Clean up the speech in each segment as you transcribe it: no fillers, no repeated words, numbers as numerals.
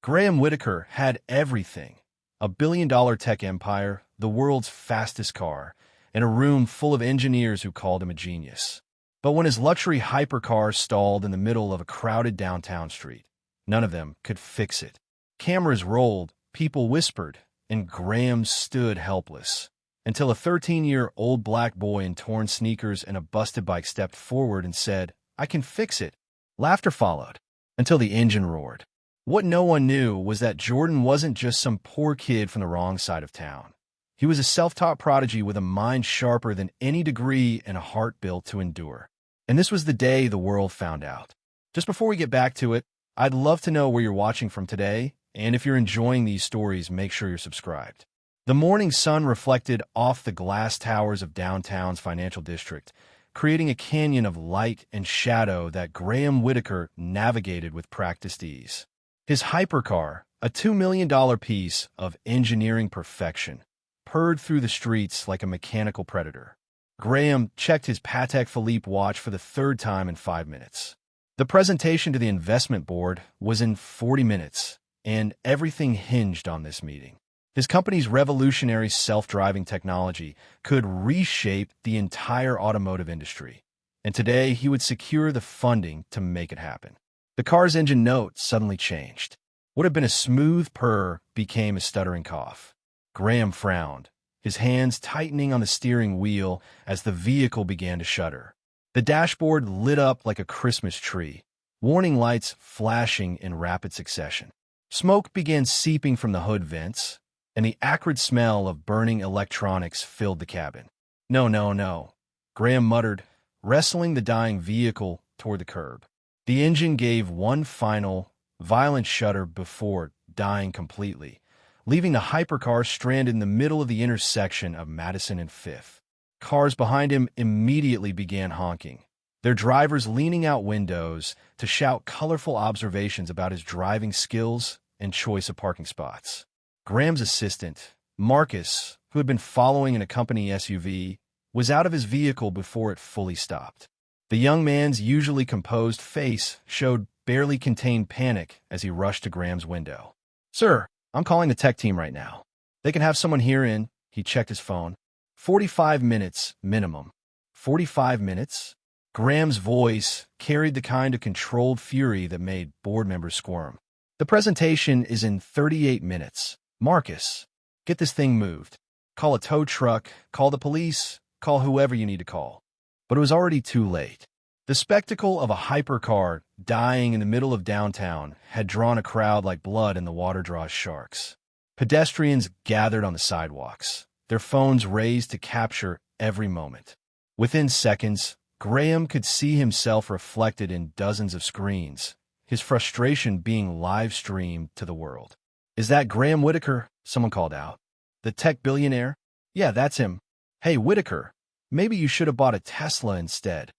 Graham Whitaker had everything: a billion-dollar tech empire, the world's fastest car, and a room full of engineers who called him a genius. But when his luxury hypercar stalled in the middle of a crowded downtown street, none of them could fix it. Cameras rolled, people whispered, and Graham stood helpless, until a 13-year-old black boy in torn sneakers and a busted bike stepped forward and said, "I can fix it." Laughter followed, until the engine roared. What no one knew was that Jordan wasn't just some poor kid from the wrong side of town. He was a self-taught prodigy with a mind sharper than any degree and a heart built to endure. And this was the day the world found out. Just before we get back to it, I'd love to know where you're watching from today, and if you're enjoying these stories, make sure you're subscribed. The morning sun reflected off the glass towers of downtown's financial district, creating a canyon of light and shadow that Graham Whitaker navigated with practiced ease. His hypercar, a $2 million piece of engineering perfection, purred through the streets like a mechanical predator. Graham checked his Patek Philippe watch for the third time in 5 minutes. The presentation to the investment board was in 40 minutes, and everything hinged on this meeting. His company's revolutionary self-driving technology could reshape the entire automotive industry, and today he would secure the funding to make it happen. The car's engine note suddenly changed. What had been a smooth purr became a stuttering cough. Graham frowned, his hands tightening on the steering wheel as the vehicle began to shudder. The dashboard lit up like a Christmas tree, warning lights flashing in rapid succession. Smoke began seeping from the hood vents, and the acrid smell of burning electronics filled the cabin. "No, no, no," Graham muttered, wrestling the dying vehicle toward the curb. The engine gave one final, violent shudder before dying completely, leaving the hypercar stranded in the middle of the intersection of Madison and Fifth. Cars behind him immediately began honking, their drivers leaning out windows to shout colorful observations about his driving skills and choice of parking spots. Graham's assistant, Marcus, who had been following in a company SUV, was out of his vehicle before it fully stopped. The young man's usually composed face showed barely contained panic as he rushed to Graham's window. "Sir, I'm calling the tech team right now. They can have someone here in," he checked his phone, 45 minutes minimum." 45 minutes? Graham's voice carried the kind of controlled fury that made board members squirm. "The presentation is in 38 minutes. Marcus, get this thing moved. Call a tow truck, call the police, call whoever you need to call." But it was already too late. The spectacle of a hypercar dying in the middle of downtown had drawn a crowd like blood in the water draws sharks. Pedestrians gathered on the sidewalks, their phones raised to capture every moment. Within seconds, Graham could see himself reflected in dozens of screens, his frustration being live-streamed to the world. "Is that Graham Whitaker?" someone called out. "The tech billionaire?" "Yeah, that's him." "Hey, Whitaker, maybe you should have bought a Tesla instead."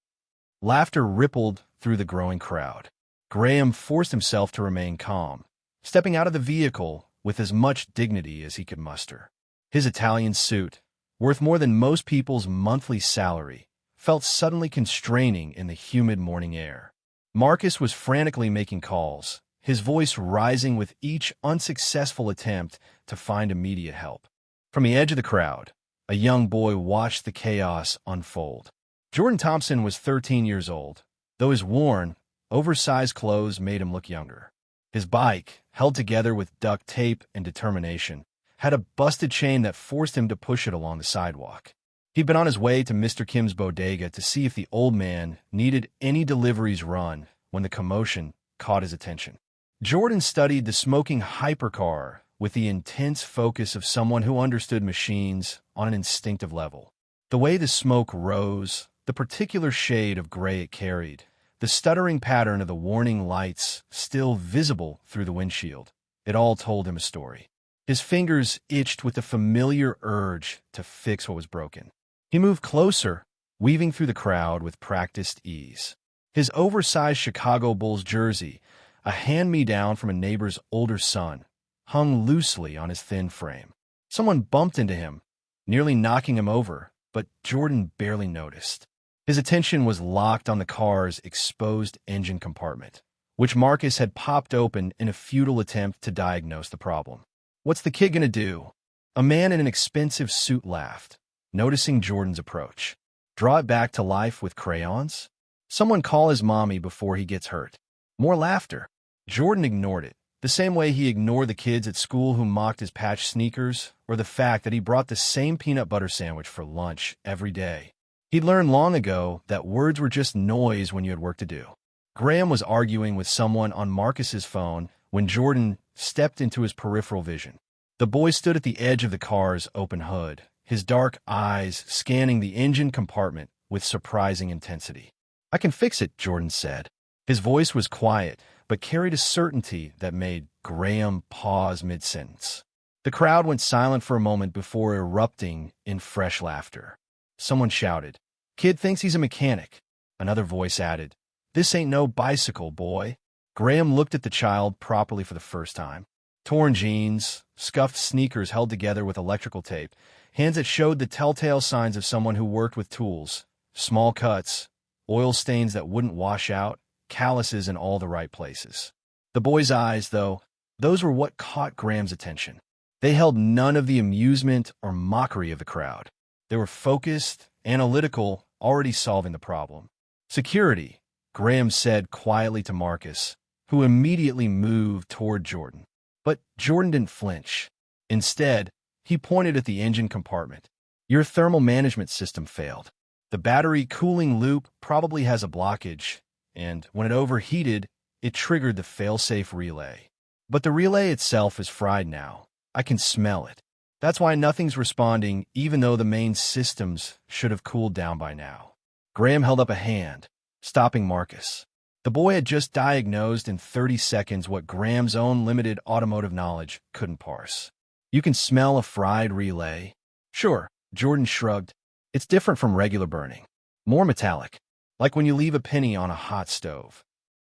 Laughter rippled through the growing crowd. Graham forced himself to remain calm, stepping out of the vehicle with as much dignity as he could muster. His Italian suit, worth more than most people's monthly salary, felt suddenly constraining in the humid morning air. Marcus was frantically making calls, his voice rising with each unsuccessful attempt to find immediate help. From the edge of the crowd, a young boy watched the chaos unfold. Jordan Thompson was 13 years old, though his worn, oversized clothes made him look younger. His bike, held together with duct tape and determination, had a busted chain that forced him to push it along the sidewalk. He'd been on his way to Mr. Kim's bodega to see if the old man needed any deliveries run when the commotion caught his attention. Jordan studied the smoking hypercar with the intense focus of someone who understood machines on an instinctive level. The way the smoke rose, the particular shade of gray it carried, the stuttering pattern of the warning lights still visible through the windshield, it all told him a story. His fingers itched with the familiar urge to fix what was broken. He moved closer, weaving through the crowd with practiced ease. His oversized Chicago Bulls jersey, a hand-me-down from a neighbor's older son, hung loosely on his thin frame. Someone bumped into him, nearly knocking him over, but Jordan barely noticed. His attention was locked on the car's exposed engine compartment, which Marcus had popped open in a futile attempt to diagnose the problem. "What's the kid gonna do?" A man in an expensive suit laughed, noticing Jordan's approach. "Draw it back to life with crayons? Someone call his mommy before he gets hurt." More laughter. Jordan ignored it, the same way he ignored the kids at school who mocked his patched sneakers, or the fact that he brought the same peanut butter sandwich for lunch every day. He'd learned long ago that words were just noise when you had work to do. Graham was arguing with someone on Marcus's phone when Jordan stepped into his peripheral vision. The boy stood at the edge of the car's open hood, his dark eyes scanning the engine compartment with surprising intensity. "I can fix it," Jordan said. His voice was quiet, but carried a certainty that made Graham pause mid-sentence. The crowd went silent for a moment before erupting in fresh laughter. Someone shouted, "Kid thinks he's a mechanic." Another voice added, "This ain't no bicycle, boy." Graham looked at the child properly for the first time. Torn jeans, scuffed sneakers held together with electrical tape, hands that showed the telltale signs of someone who worked with tools, small cuts, oil stains that wouldn't wash out, calluses in all the right places. The boy's eyes, though, those were what caught Graham's attention. They held none of the amusement or mockery of the crowd. They were focused, analytical, already solving the problem. "Security," Graham said quietly to Marcus, who immediately moved toward Jordan. But Jordan didn't flinch. Instead, he pointed at the engine compartment. "Your thermal management system failed. The battery cooling loop probably has a blockage, and when it overheated, it triggered the fail-safe relay. But the relay itself is fried now. I can smell it. That's why nothing's responding, even though the main systems should have cooled down by now." Graham held up a hand, stopping Marcus. The boy had just diagnosed in 30 seconds what Graham's own limited automotive knowledge couldn't parse. "You can smell a fried relay?" "Sure," Jordan shrugged. "It's different from regular burning. More metallic, like when you leave a penny on a hot stove."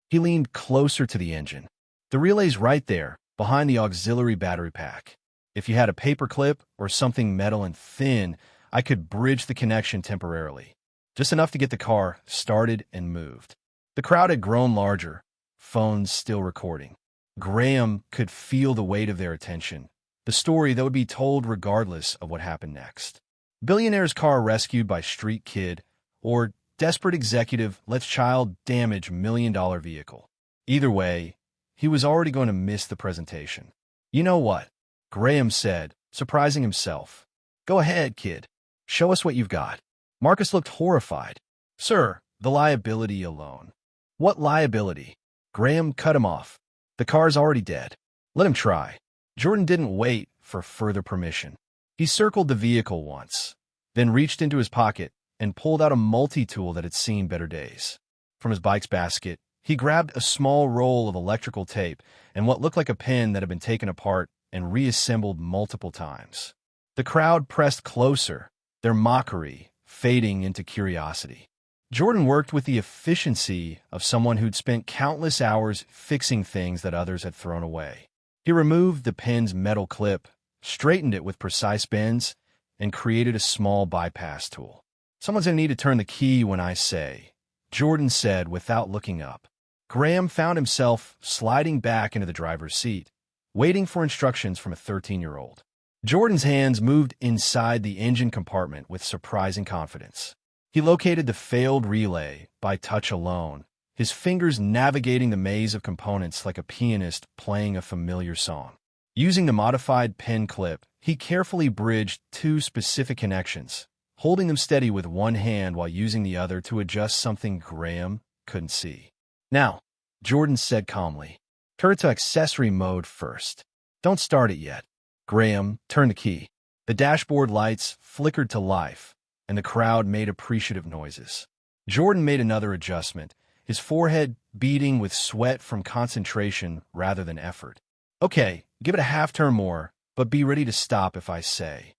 He leaned closer to the engine. "The relay's right there, behind the auxiliary battery pack. If you had a paper clip or something metal and thin, I could bridge the connection temporarily. Just enough to get the car started and moved." The crowd had grown larger, phones still recording. Graham could feel the weight of their attention, the story that would be told regardless of what happened next. Billionaire's car rescued by street kid, or desperate executive lets child damage $1 million vehicle. Either way, he was already going to miss the presentation. "You know what?" Graham said, surprising himself. "Go ahead, kid. Show us what you've got." Marcus looked horrified. "Sir, the liability alone." "What liability?" Graham cut him off. "The car's already dead. Let him try." Jordan didn't wait for further permission. He circled the vehicle once, then reached into his pocket and pulled out a multi-tool that had seen better days. From his bike's basket, he grabbed a small roll of electrical tape and what looked like a pen that had been taken apart and reassembled multiple times. The crowd pressed closer, their mockery fading into curiosity. Jordan worked with the efficiency of someone who'd spent countless hours fixing things that others had thrown away. He removed the pen's metal clip, straightened it with precise bends, and created a small bypass tool. "Someone's going to need to turn the key when I say," Jordan said without looking up. Graham found himself sliding back into the driver's seat, waiting for instructions from a 13-year-old. Jordan's hands moved inside the engine compartment with surprising confidence. He located the failed relay by touch alone, his fingers navigating the maze of components like a pianist playing a familiar song. Using the modified pen clip, he carefully bridged two specific connections, holding them steady with one hand while using the other to adjust something Graham couldn't see. "Now," Jordan said calmly, "turn it to accessory mode first. Don't start it yet." Graham turned the key. The dashboard lights flickered to life, and the crowd made appreciative noises. Jordan made another adjustment, his forehead beading with sweat from concentration rather than effort. "Okay, give it a half turn more, but be ready to stop if I say."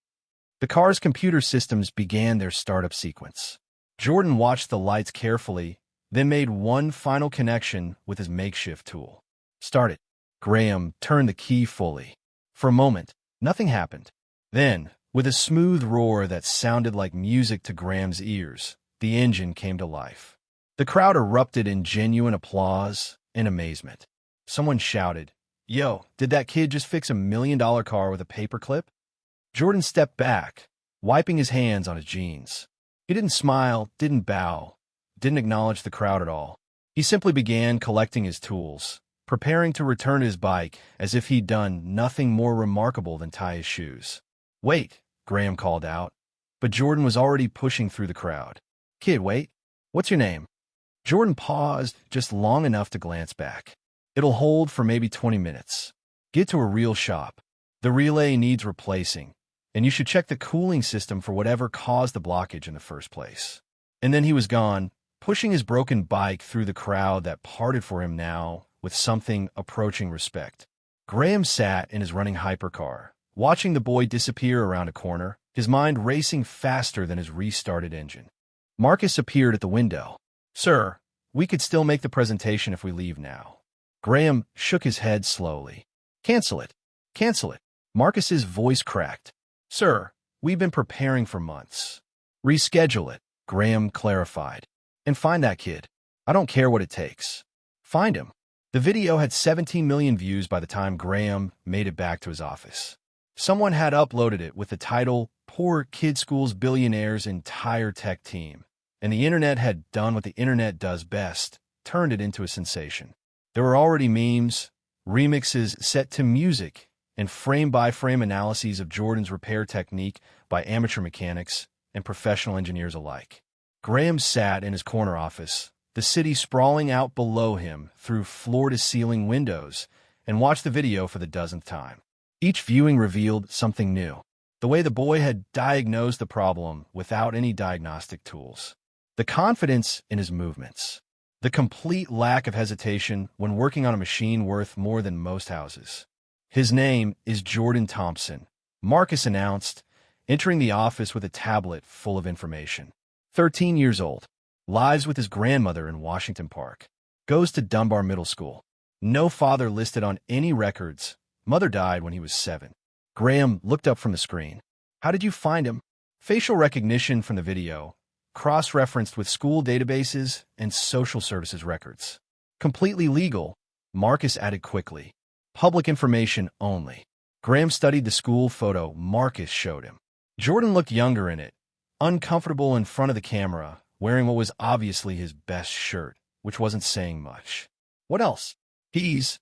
The car's computer systems began their startup sequence. Jordan watched the lights carefully, then made one final connection with his makeshift tool. "Start it." Graham turned the key fully. For a moment, nothing happened. Then, with a smooth roar that sounded like music to Graham's ears, the engine came to life. The crowd erupted in genuine applause, in amazement. Someone shouted, "Yo, did that kid just fix $1 million car with a paperclip?" Jordan stepped back, wiping his hands on his jeans. He didn't smile, didn't bow, didn't acknowledge the crowd at all. He simply began collecting his tools, preparing to return his bike as if he'd done nothing more remarkable than tie his shoes. "Wait," Graham called out, but Jordan was already pushing through the crowd. "Kid, wait. What's your name?" Jordan paused just long enough to glance back. "It'll hold for maybe 20 minutes. Get to a real shop. The relay needs replacing, and you should check the cooling system for whatever caused the blockage in the first place." And then he was gone, pushing his broken bike through the crowd that parted for him now with something approaching respect. Graham sat in his running hypercar, watching the boy disappear around a corner, his mind racing faster than his restarted engine. Marcus appeared at the window. "Sir, we could still make the presentation if we leave now." Graham shook his head slowly. "Cancel it. Cancel it." Marcus's voice cracked. "Sir, we've been preparing for months." "Reschedule it," Graham clarified. "And find that kid. I don't care what it takes. Find him." The video had 17 million views by the time Graham made it back to his office. Someone had uploaded it with the title, "Poor Kid Schools Billionaire's Entire Tech Team," and the internet had done what the internet does best, turned it into a sensation. There were already memes, remixes set to music, and frame-by-frame analyses of Jordan's repair technique by amateur mechanics and professional engineers alike. Graham sat in his corner office, the city sprawling out below him through floor-to-ceiling windows, and watched the video for the dozenth time. Each viewing revealed something new. The way the boy had diagnosed the problem without any diagnostic tools. The confidence in his movements. The complete lack of hesitation when working on a machine worth more than most houses. "His name is Jordan Thompson," Marcus announced, entering the office with a tablet full of information. 13 years old. Lives with his grandmother in Washington Park. Goes to Dunbar Middle School. No father listed on any records. Mother died when he was 7. Graham looked up from the screen. "How did you find him?" Facial recognition from the video, cross-referenced with school databases and social services records. "Completely legal," Marcus added quickly. "Public information only." Graham studied the school photo Marcus showed him. Jordan looked younger in it, uncomfortable in front of the camera, wearing what was obviously his best shirt, which wasn't saying much. "What else?" "He's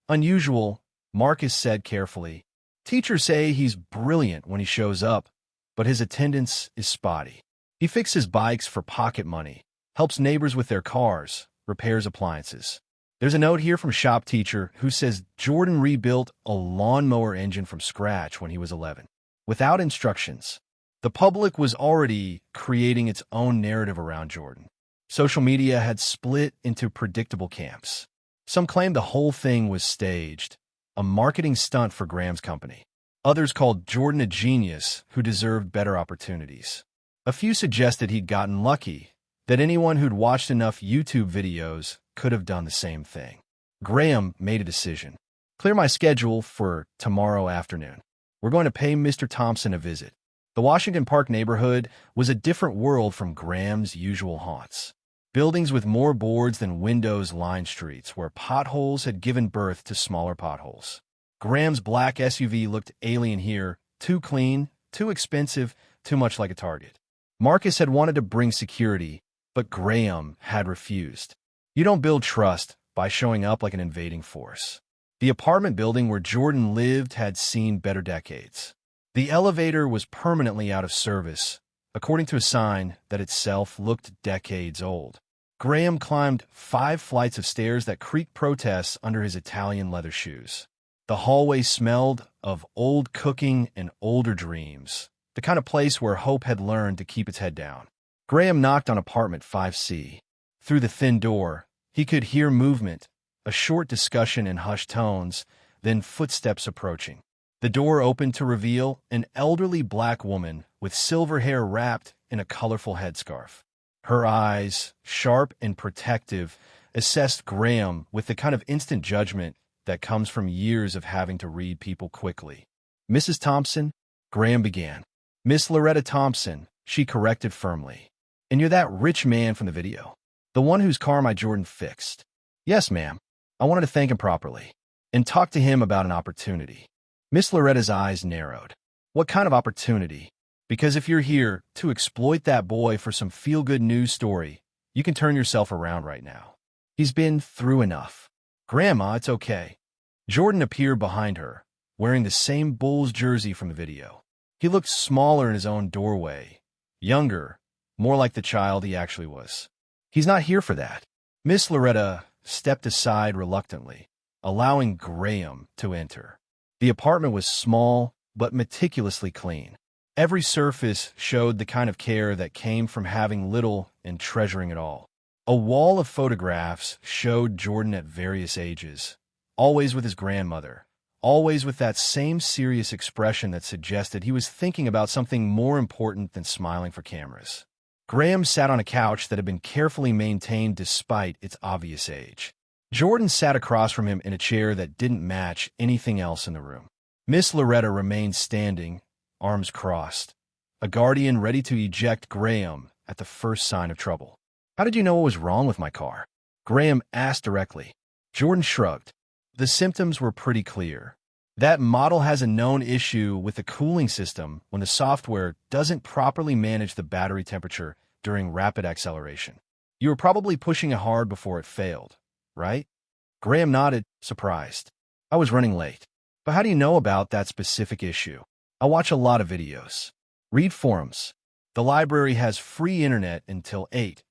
unusual," Marcus said carefully. "Teachers say he's brilliant when he shows up, but his attendance is spotty. He fixes bikes for pocket money, helps neighbors with their cars, repairs appliances." There's a note here from shop teacher who says Jordan rebuilt a lawnmower engine from scratch when he was 11, without instructions. The public was already creating its own narrative around Jordan. Social media had split into predictable camps. Some claimed the whole thing was staged, a marketing stunt for Graham's company. Others called Jordan a genius who deserved better opportunities. A few suggested he'd gotten lucky, that anyone who'd watched enough YouTube videos could have done the same thing. Graham made a decision. "Clear my schedule for tomorrow afternoon. We're going to pay Mr. Thompson a visit." The Washington Park neighborhood was a different world from Graham's usual haunts. Buildings with more boards than windows lined streets where potholes had given birth to smaller potholes. Graham's black SUV looked alien here, too clean, too expensive, too much like a Target. Marcus had wanted to bring security, but Graham had refused. You don't build trust by showing up like an invading force. The apartment building where Jordan lived had seen better decades. The elevator was permanently out of service, according to a sign that itself looked decades old. Graham climbed 5 flights of stairs that creaked protests under his Italian leather shoes. The hallway smelled of old cooking and older dreams, the kind of place where hope had learned to keep its head down. Graham knocked on apartment 5C. Through the thin door, he could hear movement, a short discussion in hushed tones, then footsteps approaching. The door opened to reveal an elderly black woman with silver hair wrapped in a colorful headscarf. Her eyes, sharp and protective, assessed Graham with the kind of instant judgment that comes from years of having to read people quickly. "Mrs. Thompson?" Graham began. "Miss Loretta Thompson," she corrected firmly. "And you're that rich man from the video? The one whose car my Jordan fixed?" "Yes, ma'am." I wanted to thank him properly and talk to him about an opportunity. Miss Loretta's eyes narrowed. What kind of opportunity? Because if you're here to exploit that boy for some feel-good news story, you can turn yourself around right now. He's been through enough. Grandma, it's okay. Jordan appeared behind her, wearing the same Bulls jersey from the video. He looked smaller in his own doorway, younger, more like the child he actually was. He's not here for that. Miss Loretta stepped aside reluctantly, allowing Graham to enter. The apartment was small, but meticulously clean. Every surface showed the kind of care that came from having little and treasuring it all. A wall of photographs showed Jordan at various ages, always with his grandmother, always with that same serious expression that suggested he was thinking about something more important than smiling for cameras. Graham sat on a couch that had been carefully maintained despite its obvious age. Jordan sat across from him in a chair that didn't match anything else in the room. Miss Loretta remained standing, arms crossed, a guardian ready to eject Graham at the first sign of trouble. How did you know what was wrong with my car? Graham asked directly. Jordan shrugged. The symptoms were pretty clear. That model has a known issue with the cooling system when the software doesn't properly manage the battery temperature during rapid acceleration. You were probably pushing it hard before it failed, right? Graham nodded, surprised. I was running late. But how do you know about that specific issue? I watch a lot of videos. Read forums. The library has free internet until 8,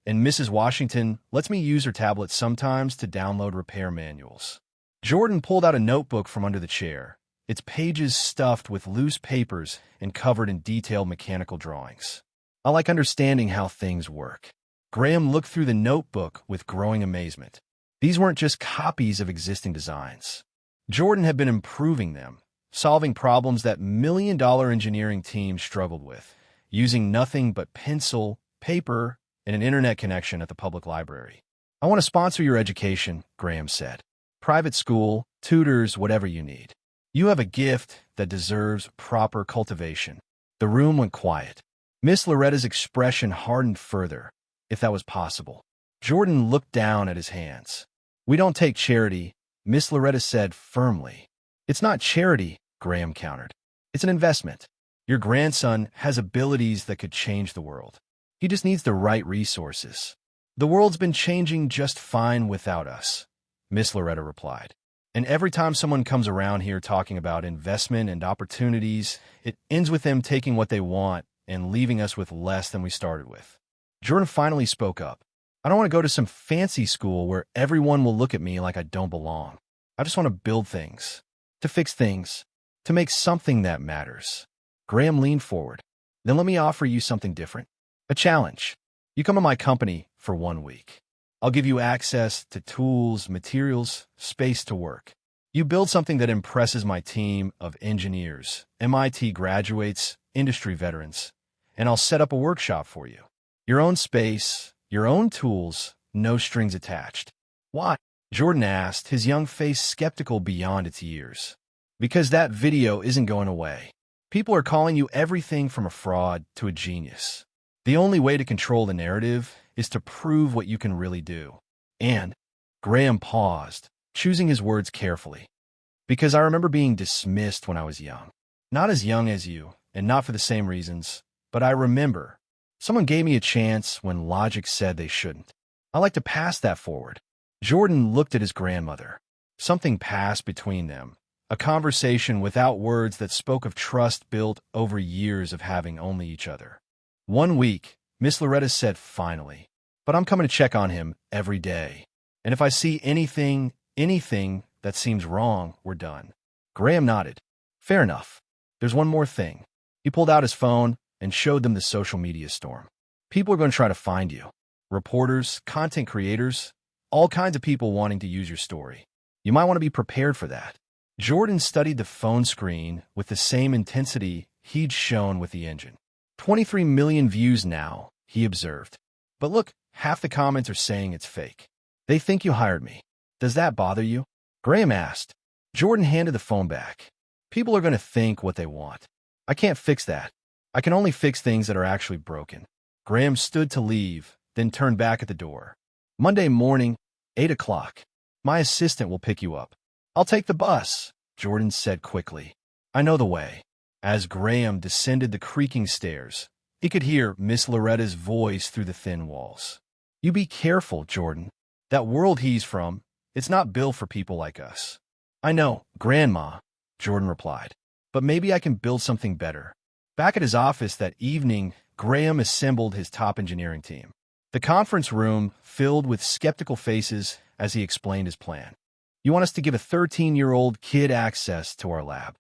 and Mrs. Washington lets me use her tablet sometimes to download repair manuals. Jordan pulled out a notebook from under the chair, its pages stuffed with loose papers and covered in detailed mechanical drawings. I like understanding how things work. Graham looked through the notebook with growing amazement. These weren't just copies of existing designs. Jordan had been improving them, solving problems that million-dollar engineering teams struggled with, using nothing but pencil, paper, and an internet connection at the public library. I want to sponsor your education, Graham said. Private school, tutors, whatever you need. You have a gift that deserves proper cultivation. The room went quiet. Miss Loretta's expression hardened further, if that was possible. Jordan looked down at his hands. We don't take charity, Miss Loretta said firmly. It's not charity, Graham countered. It's an investment. Your grandson has abilities that could change the world. He just needs the right resources. The world's been changing just fine without us, Miss Loretta replied. And every time someone comes around here talking about investment and opportunities, it ends with them taking what they want and leaving us with less than we started with. Jordan finally spoke up. I don't want to go to some fancy school where everyone will look at me like I don't belong. I just want to build things, to fix things, to make something that matters. Graham leaned forward. Then let me offer you something different. A challenge. You come to my company for 1 week. I'll give you access to tools, materials, space to work. You build something that impresses my team of engineers, MIT graduates, industry veterans, and I'll set up a workshop for you. Your own space, your own tools, no strings attached. Why? Jordan asked, his young face skeptical beyond its years. Because that video isn't going away. People are calling you everything from a fraud to a genius. The only way to control the narrative is to prove what you can really do. And Graham paused, choosing his words carefully. Because I remember being dismissed when I was young. Not as young as you, and not for the same reasons, but I remember. Someone gave me a chance when logic said they shouldn't. I like to pass that forward. Jordan looked at his grandmother. Something passed between them, a conversation without words that spoke of trust built over years of having only each other. 1 week, Miss Loretta said finally, but I'm coming to check on him every day. And if I see anything that seems wrong, we're done. Graham nodded. Fair enough. There's one more thing. He pulled out his phone and showed them the social media storm. People are going to try to find you. Reporters, content creators, all kinds of people wanting to use your story. You might want to be prepared for that. Jordan studied the phone screen with the same intensity he'd shown with the engine. 23 million views now, he observed. But look, half the comments are saying it's fake. They think you hired me. Does that bother you? Graham asked. Jordan handed the phone back. People are going to think what they want. I can't fix that. I can only fix things that are actually broken. Graham stood to leave, then turned back at the door. Monday morning, 8 o'clock. My assistant will pick you up. I'll take the bus, Jordan said quickly. I know the way. As Graham descended the creaking stairs, he could hear Miss Loretta's voice through the thin walls. You be careful, Jordan. That world he's from, it's not built for people like us. I know, Grandma, Jordan replied. But maybe I can build something better. Back at his office that evening, Graham assembled his top engineering team. The conference room filled with skeptical faces as he explained his plan. You want us to give a 13-year-old kid access to our lab?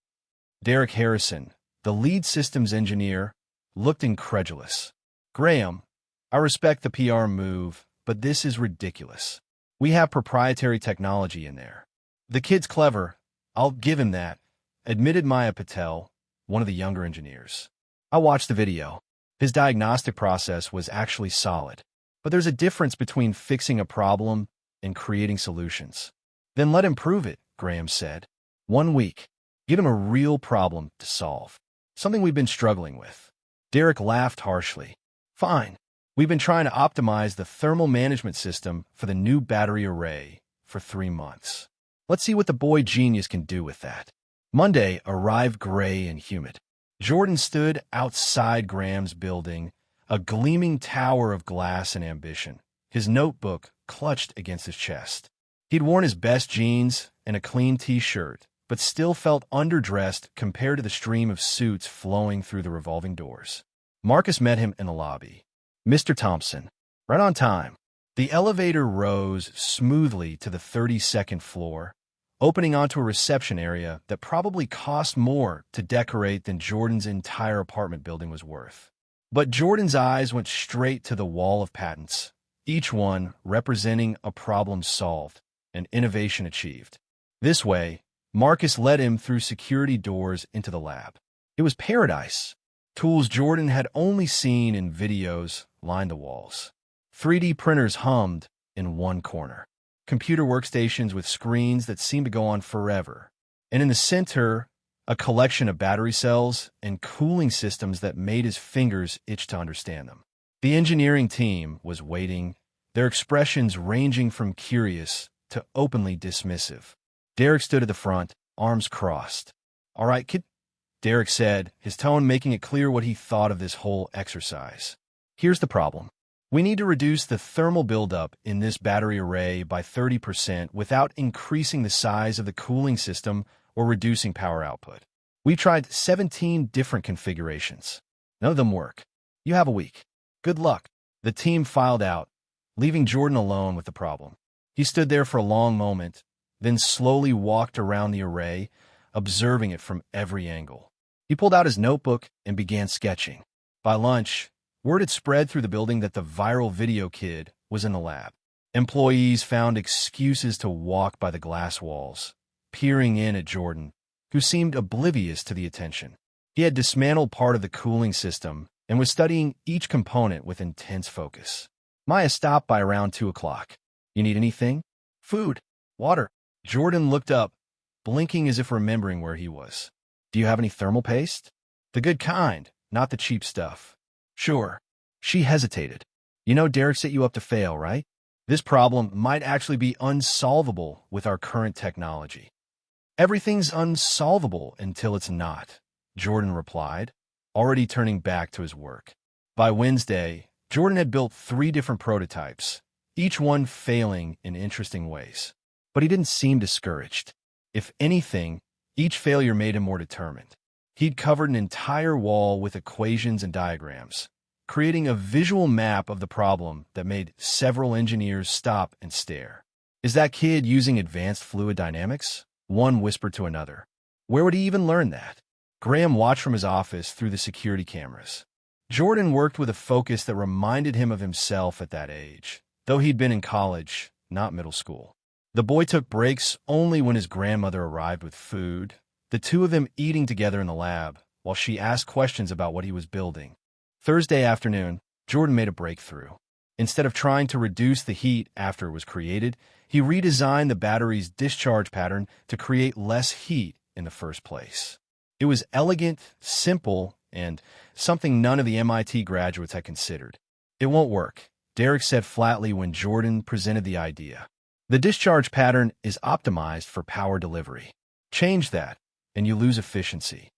Derek Harrison, the lead systems engineer, looked incredulous. Graham, I respect the PR move, but this is ridiculous. We have proprietary technology in there. The kid's clever, I'll give him that, admitted Maya Patel, one of the younger engineers. I watched the video. His diagnostic process was actually solid. But there's a difference between fixing a problem and creating solutions. Then let him prove it, Graham said. 1 week. Give him a real problem to solve. Something we've been struggling with. Derek laughed harshly. Fine. We've been trying to optimize the thermal management system for the new battery array for 3 months. Let's see what the boy genius can do with that. Monday arrived gray and humid. Jordan stood outside Graham's building, a gleaming tower of glass and ambition, his notebook clutched against his chest. He'd worn his best jeans and a clean t-shirt, but still felt underdressed compared to the stream of suits flowing through the revolving doors. Marcus met him in the lobby. Mr. Thompson, right on time. The elevator rose smoothly to the 32nd floor, opening onto a reception area that probably cost more to decorate than Jordan's entire apartment building was worth. But Jordan's eyes went straight to the wall of patents, each one representing a problem solved, an innovation achieved. This way, Marcus led him through security doors into the lab. It was paradise. Tools Jordan had only seen in videos lined the walls. 3D printers hummed in one corner. Computer workstations with screens that seemed to go on forever. And in the center, a collection of battery cells and cooling systems that made his fingers itch to understand them. The engineering team was waiting, their expressions ranging from curious to openly dismissive. Derek stood at the front, arms crossed. All right, kid, Derek said, his tone making it clear what he thought of this whole exercise. Here's the problem. We need to reduce the thermal buildup in this battery array by 30% without increasing the size of the cooling system or reducing power output. We tried 17 different configurations. None of them work. You have a week. Good luck. The team filed out, leaving Jordan alone with the problem. He stood there for a long moment, then slowly walked around the array, observing it from every angle. He pulled out his notebook and began sketching. By lunch, word had spread through the building that the viral video kid was in the lab. Employees found excuses to walk by the glass walls, peering in at Jordan, who seemed oblivious to the attention. He had dismantled part of the cooling system and was studying each component with intense focus. Maya stopped by around 2 o'clock. You need anything? Food. Water. Jordan looked up, blinking as if remembering where he was. Do you have any thermal paste? The good kind, not the cheap stuff. Sure. She hesitated. You know Derek set you up to fail, right? This problem might actually be unsolvable with our current technology. Everything's unsolvable until it's not, Jordan replied, already turning back to his work. By Wednesday, Jordan had built 3 different prototypes, each one failing in interesting ways. But he didn't seem discouraged. If anything, each failure made him more determined. He'd covered an entire wall with equations and diagrams, creating a visual map of the problem that made several engineers stop and stare. Is that kid using advanced fluid dynamics? One whispered to another. Where would he even learn that? Graham watched from his office through the security cameras. Jordan worked with a focus that reminded him of himself at that age, though he'd been in college, not middle school. The boy took breaks only when his grandmother arrived with food, the two of them eating together in the lab, while she asked questions about what he was building. Thursday afternoon, Jordan made a breakthrough. Instead of trying to reduce the heat after it was created, he redesigned the battery's discharge pattern to create less heat in the first place. It was elegant, simple, and something none of the MIT graduates had considered. It won't work, Derek said flatly when Jordan presented the idea. The discharge pattern is optimized for power delivery. Change that, and you lose efficiency.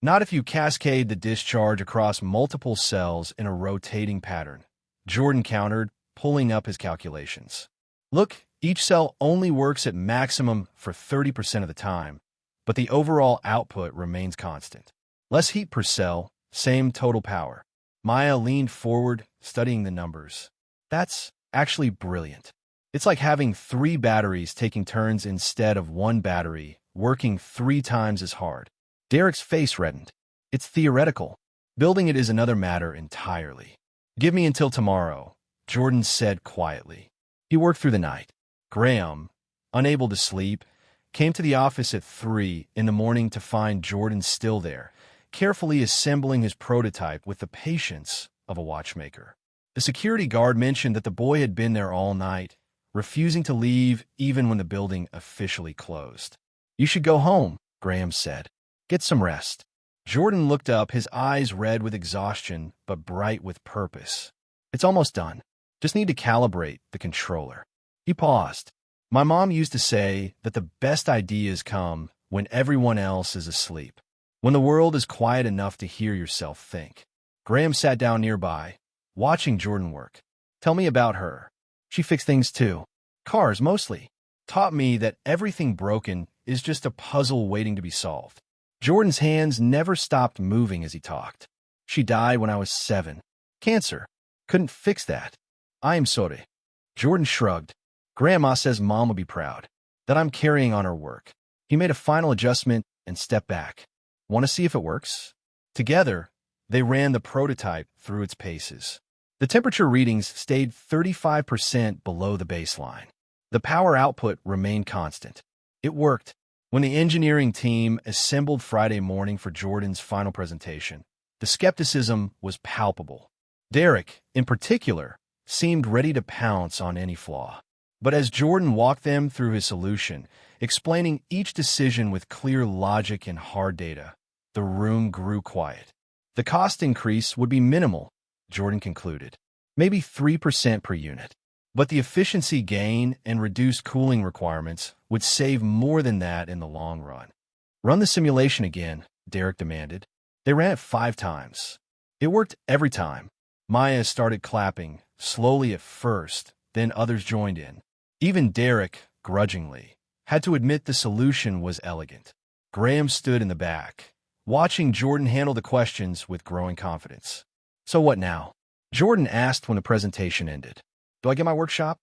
Not if you cascade the discharge across multiple cells in a rotating pattern, Jordan countered, pulling up his calculations. Look, each cell only works at maximum for 30% of the time, but the overall output remains constant. Less heat per cell, same total power. Maya leaned forward, studying the numbers. That's actually brilliant. It's like having 3 batteries taking turns instead of 1 battery, working 3 times as hard. Derek's face reddened. It's theoretical. Building it is another matter entirely. Give me until tomorrow, Jordan said quietly. He worked through the night. Graham, unable to sleep, came to the office at 3 in the morning to find Jordan still there, carefully assembling his prototype with the patience of a watchmaker. The security guard mentioned that the boy had been there all night, refusing to leave even when the building officially closed. You should go home, Graham said. Get some rest. Jordan looked up, his eyes red with exhaustion, but bright with purpose. It's almost done. Just need to calibrate the controller. He paused. My mom used to say that the best ideas come when everyone else is asleep, when the world is quiet enough to hear yourself think. Graham sat down nearby, watching Jordan work. Tell me about her. She fixed things too. Cars, mostly. Taught me that everything broken is just a puzzle waiting to be solved. Jordan's hands never stopped moving as he talked. She died when I was 7. Cancer. Couldn't fix that. I am sorry. Jordan shrugged. Grandma says Mom will be proud that I'm carrying on her work. He made a final adjustment and stepped back. Want to see if it works? Together, they ran the prototype through its paces. The temperature readings stayed 35% below the baseline. The power output remained constant. It worked. When the engineering team assembled Friday morning for Jordan's final presentation, the skepticism was palpable. Derek, in particular, seemed ready to pounce on any flaw. But as Jordan walked them through his solution, explaining each decision with clear logic and hard data, the room grew quiet. The cost increase would be minimal, Jordan concluded, maybe 3% per unit. But the efficiency gain and reduced cooling requirements would save more than that in the long run. Run the simulation again, Derek demanded. They ran it 5 times. It worked every time. Maya started clapping, slowly at first, then others joined in. Even Derek, grudgingly, had to admit the solution was elegant. Graham stood in the back, watching Jordan handle the questions with growing confidence. So what now? Jordan asked when the presentation ended. Do I get my workshop?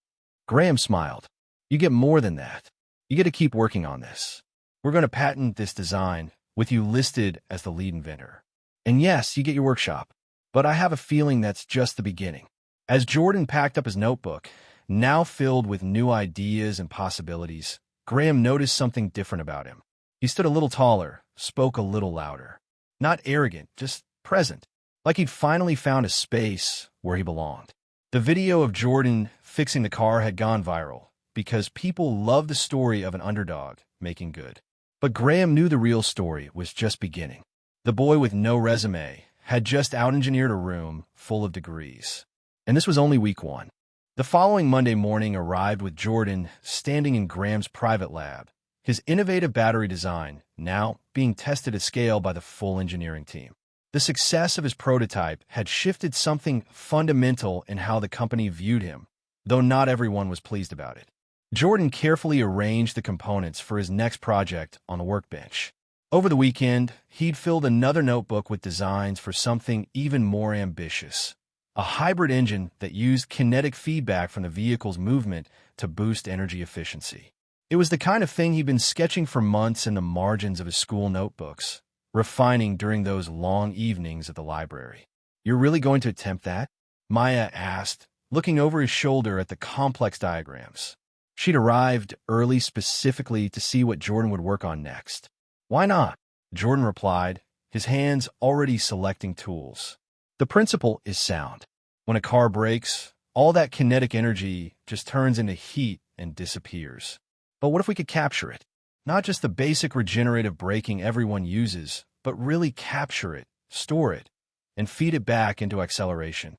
Graham smiled. You get more than that. You get to keep working on this. We're going to patent this design with you listed as the lead inventor. And yes, you get your workshop. But I have a feeling that's just the beginning. As Jordan packed up his notebook, now filled with new ideas and possibilities, Graham noticed something different about him. He stood a little taller, spoke a little louder. Not arrogant, just present, like he'd finally found a space where he belonged. The video of Jordan fixing the car had gone viral because people love the story of an underdog making good. But Graham knew the real story was just beginning. The boy with no resume had just out-engineered a room full of degrees. And this was only week 1. The following Monday morning arrived with Jordan standing in Graham's private lab, his innovative battery design now being tested at scale by the full engineering team. The success of his prototype had shifted something fundamental in how the company viewed him, though not everyone was pleased about it. Jordan carefully arranged the components for his next project on the workbench. Over the weekend, he'd filled another notebook with designs for something even more ambitious. A hybrid engine that used kinetic feedback from the vehicle's movement to boost energy efficiency. It was the kind of thing he'd been sketching for months in the margins of his school notebooks, refining during those long evenings at the library. You're really going to attempt that? Maya asked, looking over his shoulder at the complex diagrams. She'd arrived early specifically to see what Jordan would work on next. Why not? Jordan replied, his hands already selecting tools. The principle is sound. When a car breaks, all that kinetic energy just turns into heat and disappears. But what if we could capture it? Not just the basic regenerative braking everyone uses, but really capture it, store it, and feed it back into acceleration.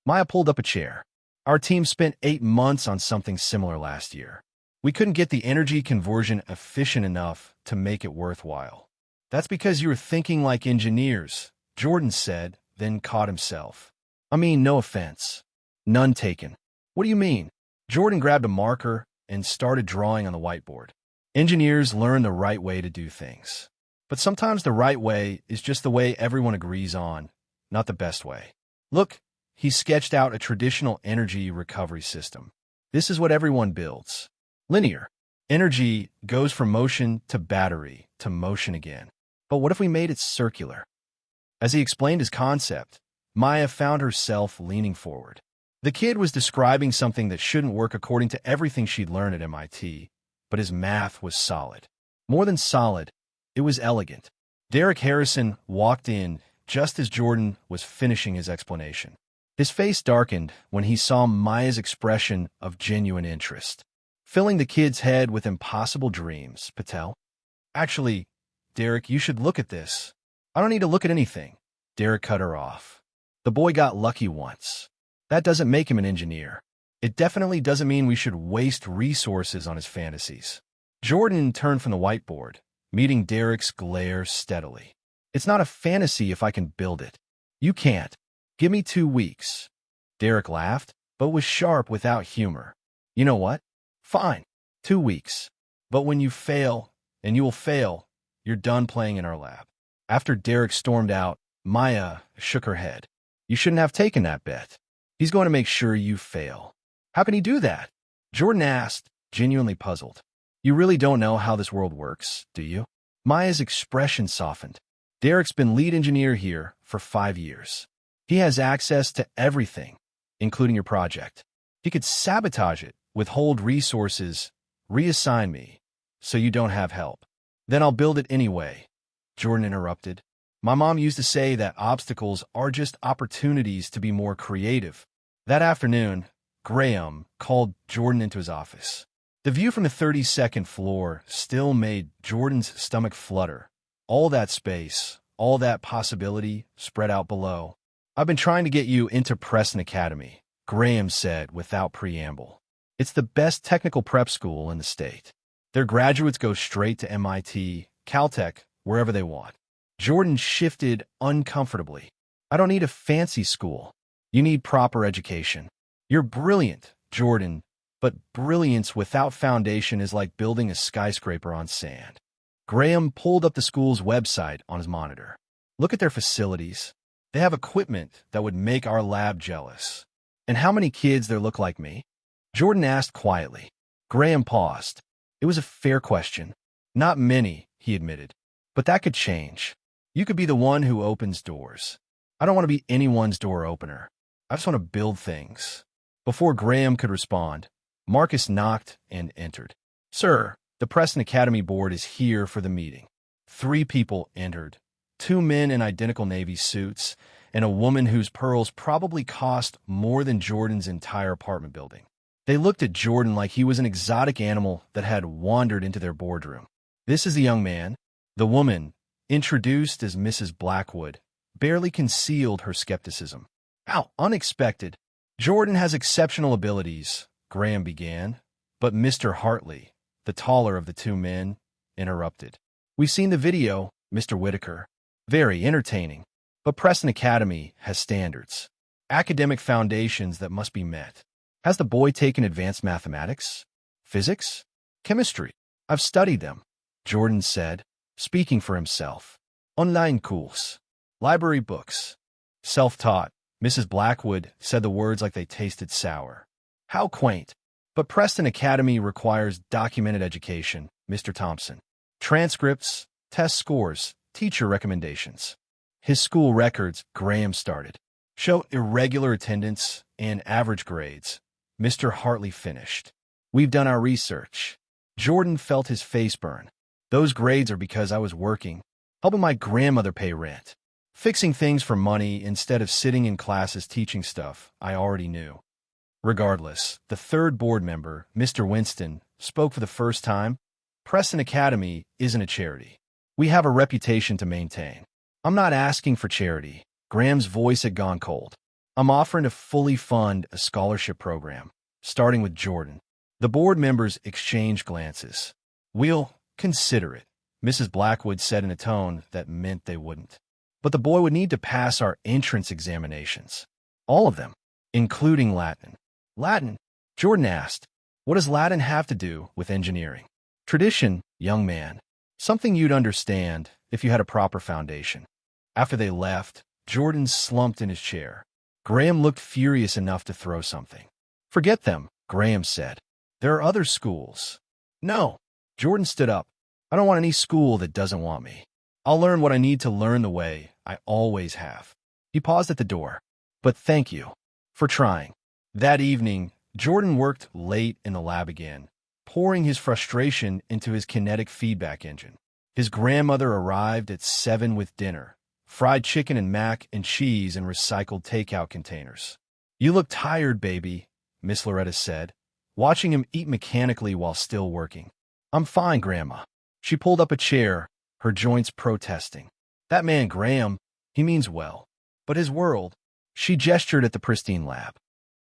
Maya pulled up a chair. Our team spent 8 months on something similar last year. We couldn't get the energy conversion efficient enough to make it worthwhile. That's because you were thinking like engineers, Jordan said, then caught himself. I mean, no offense. None taken. What do you mean? Jordan grabbed a marker and started drawing on the whiteboard. Engineers learn the right way to do things. But sometimes the right way is just the way everyone agrees on, not the best way. Look, he sketched out a traditional energy recovery system. This is what everyone builds. Linear. Energy goes from motion to battery to motion again. But what if we made it circular? As he explained his concept, Maya found herself leaning forward. The kid was describing something that shouldn't work according to everything she'd learned at MIT, but his math was solid. More than solid, it was elegant. Derek Harrison walked in just as Jordan was finishing his explanation. His face darkened when he saw Maya's expression of genuine interest, filling the kid's head with impossible dreams. Patel? Actually, Derek, you should look at this. I don't need to look at anything. Derek cut her off. The boy got lucky once. That doesn't make him an engineer. It definitely doesn't mean we should waste resources on his fantasies. Jordan turned from the whiteboard, meeting Derek's glare steadily. It's not a fantasy if I can build it. You can't. Give me 2 weeks. Derek laughed, but was sharp without humor. You know what? Fine. 2 weeks. But when you fail, and you will fail, you're done playing in our lab. After Derek stormed out, Maya shook her head. You shouldn't have taken that bet. He's going to make sure you fail. How can he do that? Jordan asked, genuinely puzzled. You really don't know how this world works, do you? Maya's expression softened. Derek's been lead engineer here for 5 years. He has access to everything, including your project. He could sabotage it, withhold resources, reassign me, so you don't have help. Then I'll build it anyway. Jordan interrupted. My mom used to say that obstacles are just opportunities to be more creative. That afternoon, Graham called Jordan into his office. The view from the 32nd floor still made Jordan's stomach flutter. All that space, all that possibility spread out below. I've been trying to get you into Preston Academy, Graham said without preamble. It's the best technical prep school in the state. Their graduates go straight to MIT, Caltech, wherever they want. Jordan shifted uncomfortably. I don't need a fancy school. You need proper education. You're brilliant, Jordan, but brilliance without foundation is like building a skyscraper on sand. Graham pulled up the school's website on his monitor. Look at their facilities. They have equipment that would make our lab jealous. And how many kids there look like me? Jordan asked quietly. Graham paused. It was a fair question. Not many, he admitted. But that could change. You could be the one who opens doors. I don't want to be anyone's door opener. I just want to build things. Before Graham could respond, Marcus knocked and entered. Sir, the Preston Academy board is here for the meeting. 3 people entered. 2 men in identical Navy suits, and a woman whose pearls probably cost more than Jordan's entire apartment building. They looked at Jordan like he was an exotic animal that had wandered into their boardroom. This is the young man. The woman, introduced as Mrs. Blackwood, barely concealed her skepticism. How unexpected. Jordan has exceptional abilities, Graham began, but Mr. Hartley, the taller of the 2 men, interrupted. We've seen the video, Mr. Whitaker. Very entertaining. But Preston Academy has standards, academic foundations that must be met. Has the boy taken advanced mathematics? Physics? Chemistry? I've studied them, Jordan said, speaking for himself. Online course. Library books. Self-taught. Mrs. Blackwood said the words like they tasted sour. How quaint. But Preston Academy requires documented education, Mr. Thompson. Transcripts, test scores, teacher recommendations. His school records, Graham started, show irregular attendance and average grades. Mr. Hartley finished. We've done our research. Jordan felt his face burn. Those grades are because I was working, helping my grandmother pay rent, fixing things for money instead of sitting in classes teaching stuff I already knew. Regardless, the 3rd board member, Mr. Winston, spoke for the first time. Preston Academy isn't a charity. We have a reputation to maintain. I'm not asking for charity. Graham's voice had gone cold. I'm offering to fully fund a scholarship program, starting with Jordan. The board members exchanged glances. "We'll consider it," Mrs. Blackwood said in a tone that meant they wouldn't. "But the boy would need to pass our entrance examinations. All of them, including Latin." "Latin?" Jordan asked. "What does Latin have to do with engineering?" "Tradition, young man. Something you'd understand if you had a proper foundation." After they left, Jordan slumped in his chair. Graham looked furious enough to throw something. "Forget them," Graham said. "There are other schools." "No." Jordan stood up. "I don't want any school that doesn't want me. I'll learn what I need to learn the way I always have." He paused at the door. "But thank you for trying." That evening, Jordan worked late in the lab again, pouring his frustration into his kinetic feedback engine. His grandmother arrived at 7 with dinner, fried chicken and mac and cheese in recycled takeout containers. "You look tired, baby," Miss Loretta said, watching him eat mechanically while still working. "I'm fine, Grandma." She pulled up a chair, her joints protesting. "That man Graham, he means well. But his world," she gestured at the pristine lab,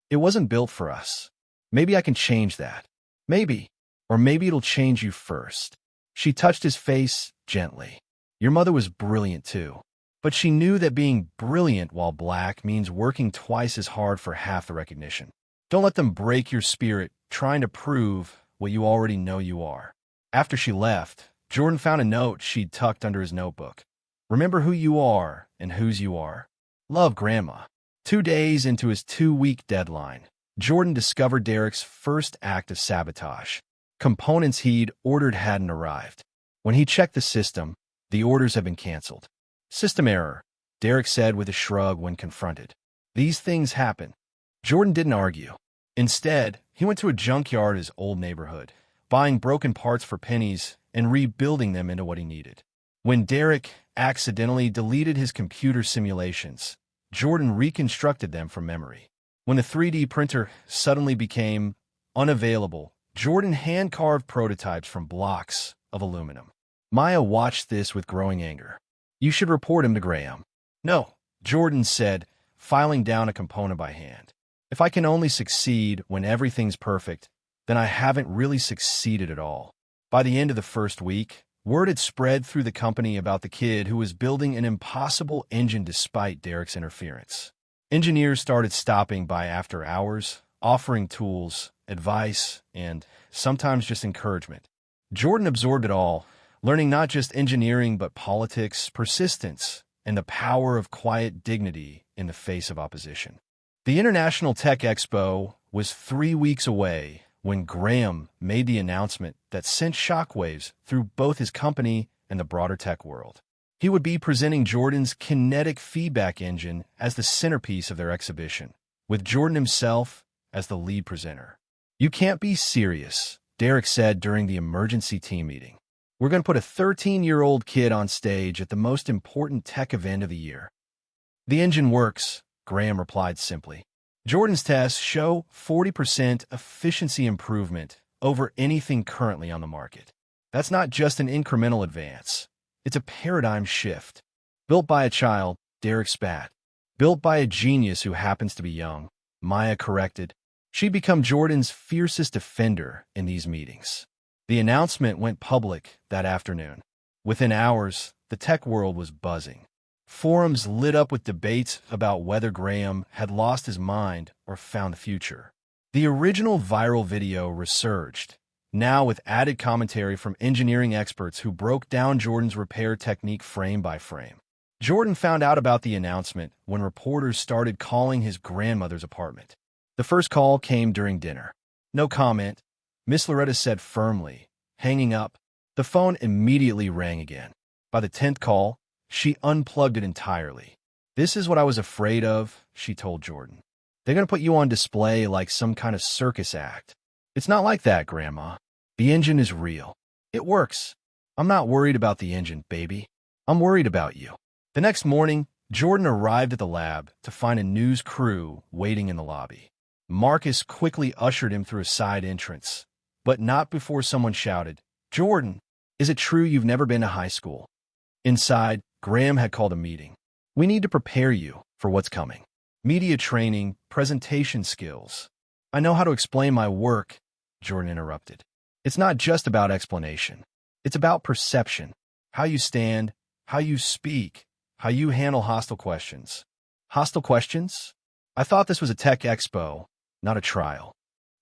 "it wasn't built for us. Maybe I can change that. Maybe. Or maybe it'll change you first." She touched his face gently. "Your mother was brilliant too." But she knew that being brilliant while black means working twice as hard for half the recognition. Don't let them break your spirit trying to prove what you already know you are. After she left, Jordan found a note she'd tucked under his notebook. "Remember who you are and whose you are. Love, Grandma." 2 days into his 2-week deadline, Jordan discovered Derek's first act of sabotage. Components he'd ordered hadn't arrived. When he checked the system, the orders had been canceled. "System error," Derek said with a shrug when confronted. "These things happen." Jordan didn't argue. Instead, he went to a junkyard in his old neighborhood, buying broken parts for pennies and rebuilding them into what he needed. When Derek accidentally deleted his computer simulations, Jordan reconstructed them from memory. When the 3D printer suddenly became unavailable, Jordan hand-carved prototypes from blocks of aluminum. Maya watched this with growing anger. "You should report him to Graham." "No," Jordan said, filing down a component by hand. "If I can only succeed when everything's perfect, then I haven't really succeeded at all." By the end of the first week, word had spread through the company about the kid who was building an impossible engine despite Derek's interference. Engineers started stopping by after hours, offering tools, advice, and sometimes just encouragement. Jordan absorbed it all, learning not just engineering but politics, persistence, and the power of quiet dignity in the face of opposition. The International Tech Expo was 3 weeks away when Graham made the announcement that sent shockwaves through both his company and the broader tech world. He would be presenting Jordan's kinetic feedback engine as the centerpiece of their exhibition, with Jordan himself as the lead presenter. "You can't be serious," Derek said during the emergency team meeting. "We're going to put a 13-year-old kid on stage at the most important tech event of the year." "The engine works," Graham replied simply. "Jordan's tests show 40% efficiency improvement over anything currently on the market. That's not just an incremental advance. It's a paradigm shift." "Built by a child," Derek spat. "Built by a genius who happens to be young," Maya corrected. She'd become Jordan's fiercest defender in these meetings. The announcement went public that afternoon. Within hours, the tech world was buzzing. Forums lit up with debates about whether Graham had lost his mind or found the future. The original viral video resurged, now with added commentary from engineering experts who broke down Jordan's repair technique frame by frame. Jordan found out about the announcement when reporters started calling his grandmother's apartment. The first call came during dinner. "No comment," Miss Loretta said firmly, hanging up. The phone immediately rang again. By the 10th call, she unplugged it entirely. "This is what I was afraid of," she told Jordan. "They're going to put you on display like some kind of circus act." "It's not like that, Grandma. The engine is real. It works. I'm not worried about the engine, baby. I'm worried about you." The next morning, Jordan arrived at the lab to find a news crew waiting in the lobby. Marcus quickly ushered him through a side entrance, but not before someone shouted, "Jordan, is it true you've never been to high school?" Inside, Graham had called a meeting. "We need to prepare you for what's coming. Media training, presentation skills. I know how to explain my work." Jordan interrupted. It's not just about explanation. It's about perception. How you stand, how you speak, how you handle hostile questions. Hostile questions? I thought this was a tech expo, not a trial.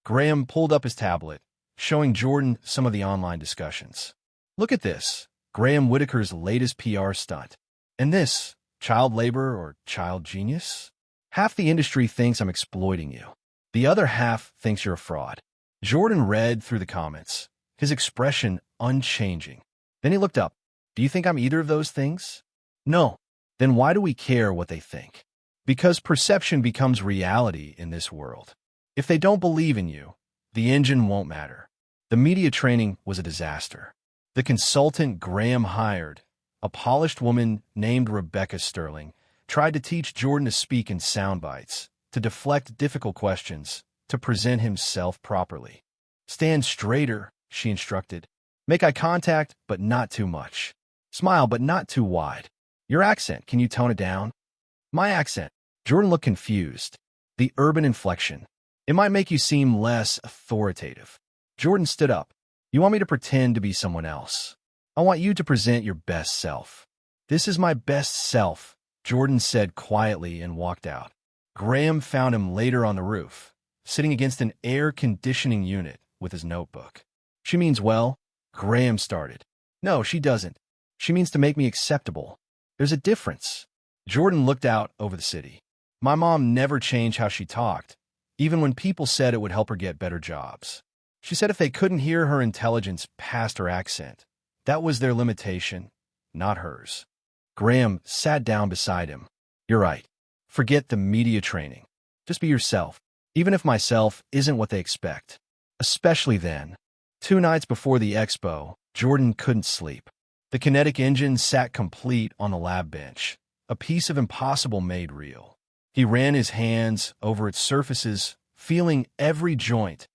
Graham pulled up his tablet, showing Jordan some of the online discussions. Look at this, Graham Whitaker's latest PR stunt. And this, child labor or child genius? Half the industry thinks I'm exploiting you. The other half thinks you're a fraud. Jordan read through the comments, his expression unchanging. Then he looked up. Do you think I'm either of those things? No. Then why do we care what they think? Because perception becomes reality in this world. If they don't believe in you, the engine won't matter. The media training was a disaster. The consultant Graham hired, a polished woman named Rebecca Sterling, tried to teach Jordan to speak in sound bites, to deflect difficult questions, to present himself properly. Stand straighter, she instructed. Make eye contact, but not too much. Smile, but not too wide. Your accent, can you tone it down? My accent. Jordan looked confused. The urban inflection. It might make you seem less authoritative. Jordan stood up. You want me to pretend to be someone else? I want you to present your best self. This is my best self, Jordan said quietly and walked out. Graham found him later on the roof, sitting against an air conditioning unit with his notebook. She means well, Graham started. No, she doesn't. She means to make me acceptable. There's a difference. Jordan looked out over the city. My mom never changed how she talked, even when people said it would help her get better jobs. She said if they couldn't hear her intelligence past her accent, that was their limitation, not hers. Graham sat down beside him. You're right. Forget the media training. Just be yourself, even if myself isn't what they expect. Especially then. 2 nights before the expo, Jordan couldn't sleep. The kinetic engine sat complete on the lab bench, a piece of impossible made real. He ran his hands over its surfaces, feeling every joint,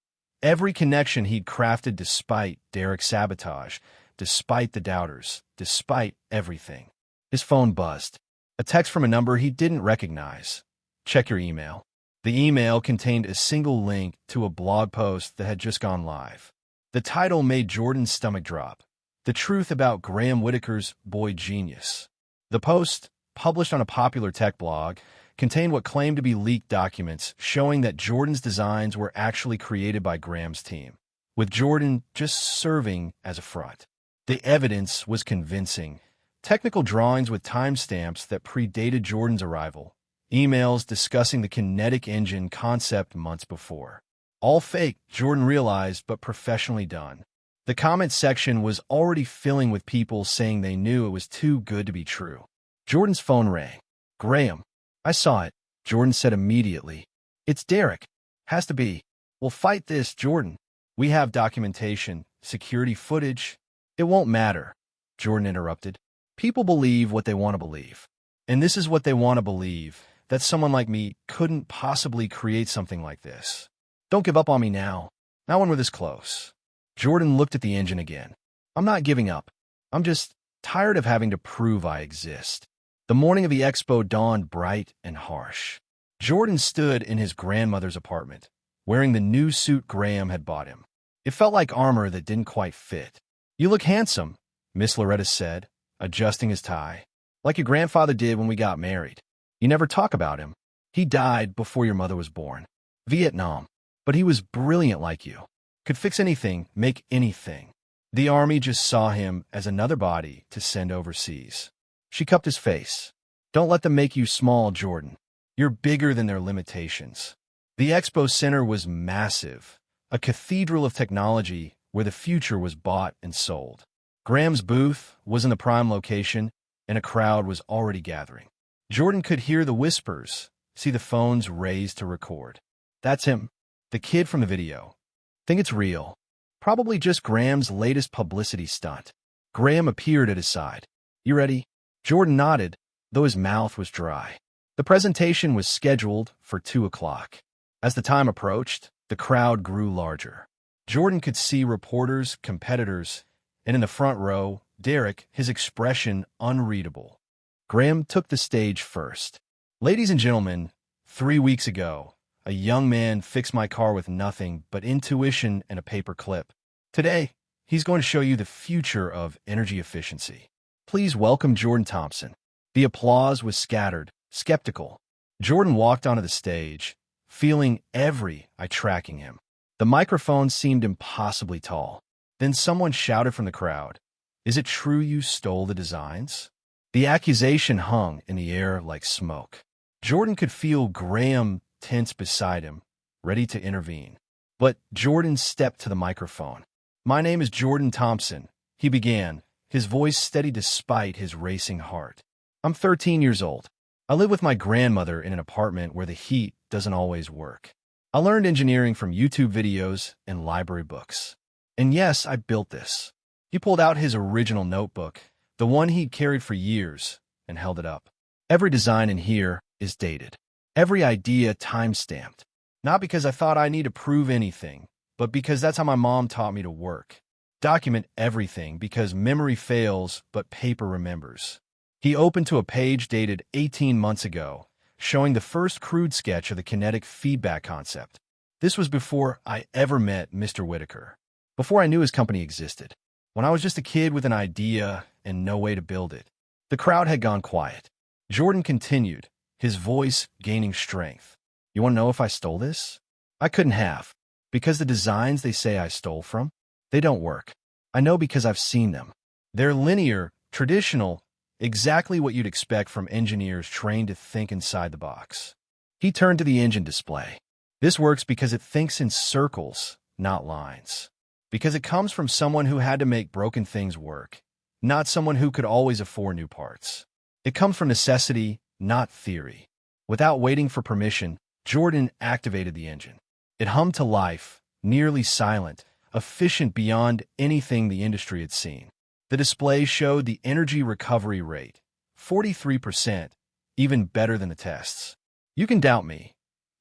every connection he'd crafted despite Derek's sabotage, despite the doubters, despite everything. His phone buzzed. A text from a number he didn't recognize. Check your email. The email contained a single link to a blog post that had just gone live. The title made Jordan's stomach drop. The truth about Graham Whitaker's boy genius. The post, published on a popular tech blog, contained what claimed to be leaked documents showing that Jordan's designs were actually created by Graham's team, with Jordan just serving as a front. The evidence was convincing. Technical drawings with timestamps that predated Jordan's arrival, emails discussing the kinetic engine concept months before. All fake, Jordan realized, but professionally done. The comment section was already filling with people saying they knew it was too good to be true. Jordan's phone rang. Graham. I saw it, Jordan said immediately. It's Derek. Has to be. We'll fight this, Jordan. We have documentation, security footage. It won't matter, Jordan interrupted. People believe what they want to believe. And this is what they want to believe, that someone like me couldn't possibly create something like this. Don't give up on me now. Not when we're this close. Jordan looked at the engine again. I'm not giving up. I'm just tired of having to prove I exist. The morning of the expo dawned bright and harsh. Jordan stood in his grandmother's apartment, wearing the new suit Graham had bought him. It felt like armor that didn't quite fit. You look handsome, Miss Loretta said, adjusting his tie. Like your grandfather did when we got married. You never talk about him. He died before your mother was born. Vietnam. But he was brilliant like you. Could fix anything, make anything. The army just saw him as another body to send overseas. She cupped his face. Don't let them make you small, Jordan. You're bigger than their limitations. The expo center was massive, a cathedral of technology where the future was bought and sold. Graham's booth was in the prime location, and a crowd was already gathering. Jordan could hear the whispers, see the phones raised to record. That's him, the kid from the video. Think it's real. Probably just Graham's latest publicity stunt. Graham appeared at his side. You ready? Jordan nodded, though his mouth was dry. The presentation was scheduled for 2 o'clock. As the time approached, the crowd grew larger. Jordan could see reporters, competitors, and in the front row, Derek, his expression unreadable. Graham took the stage first. Ladies and gentlemen, 3 weeks ago, a young man fixed my car with nothing but intuition and a paper clip. Today, he's going to show you the future of energy efficiency. Please welcome Jordan Thompson. The applause was scattered, skeptical. Jordan walked onto the stage, feeling every eye tracking him. The microphone seemed impossibly tall. Then someone shouted from the crowd, "Is it true you stole the designs?" The accusation hung in the air like smoke. Jordan could feel Graham tense beside him, ready to intervene. But Jordan stepped to the microphone. "My name is Jordan Thompson," he began, his voice steady despite his racing heart. "I'm 13 years old. I live with my grandmother in an apartment where the heat doesn't always work. I learned engineering from YouTube videos and library books. And yes, I built this." He pulled out his original notebook, the one he'd carried for years, and held it up. "Every design in here is dated. Every idea time-stamped. Not because I thought I need to prove anything, but because that's how my mom taught me to work. Document everything because memory fails, but paper remembers." He opened to a page dated 18 months ago, showing the first crude sketch of the kinetic feedback concept. This was before I ever met Mr. Whitaker, before I knew his company existed, when I was just a kid with an idea and no way to build it. The crowd had gone quiet. Jordan continued, his voice gaining strength. "You want to know if I stole this? I couldn't have, because the designs they say I stole from, they don't work. I know because I've seen them. They're linear, traditional, exactly what you'd expect from engineers trained to think inside the box." He turned to the engine display. "This works because it thinks in circles, not lines. Because it comes from someone who had to make broken things work, not someone who could always afford new parts. It comes from necessity, not theory." Without waiting for permission, Jordan activated the engine. It hummed to life, nearly silent, efficient beyond anything the industry had seen. The display showed the energy recovery rate, 43%, even better than the tests. "You can doubt me,"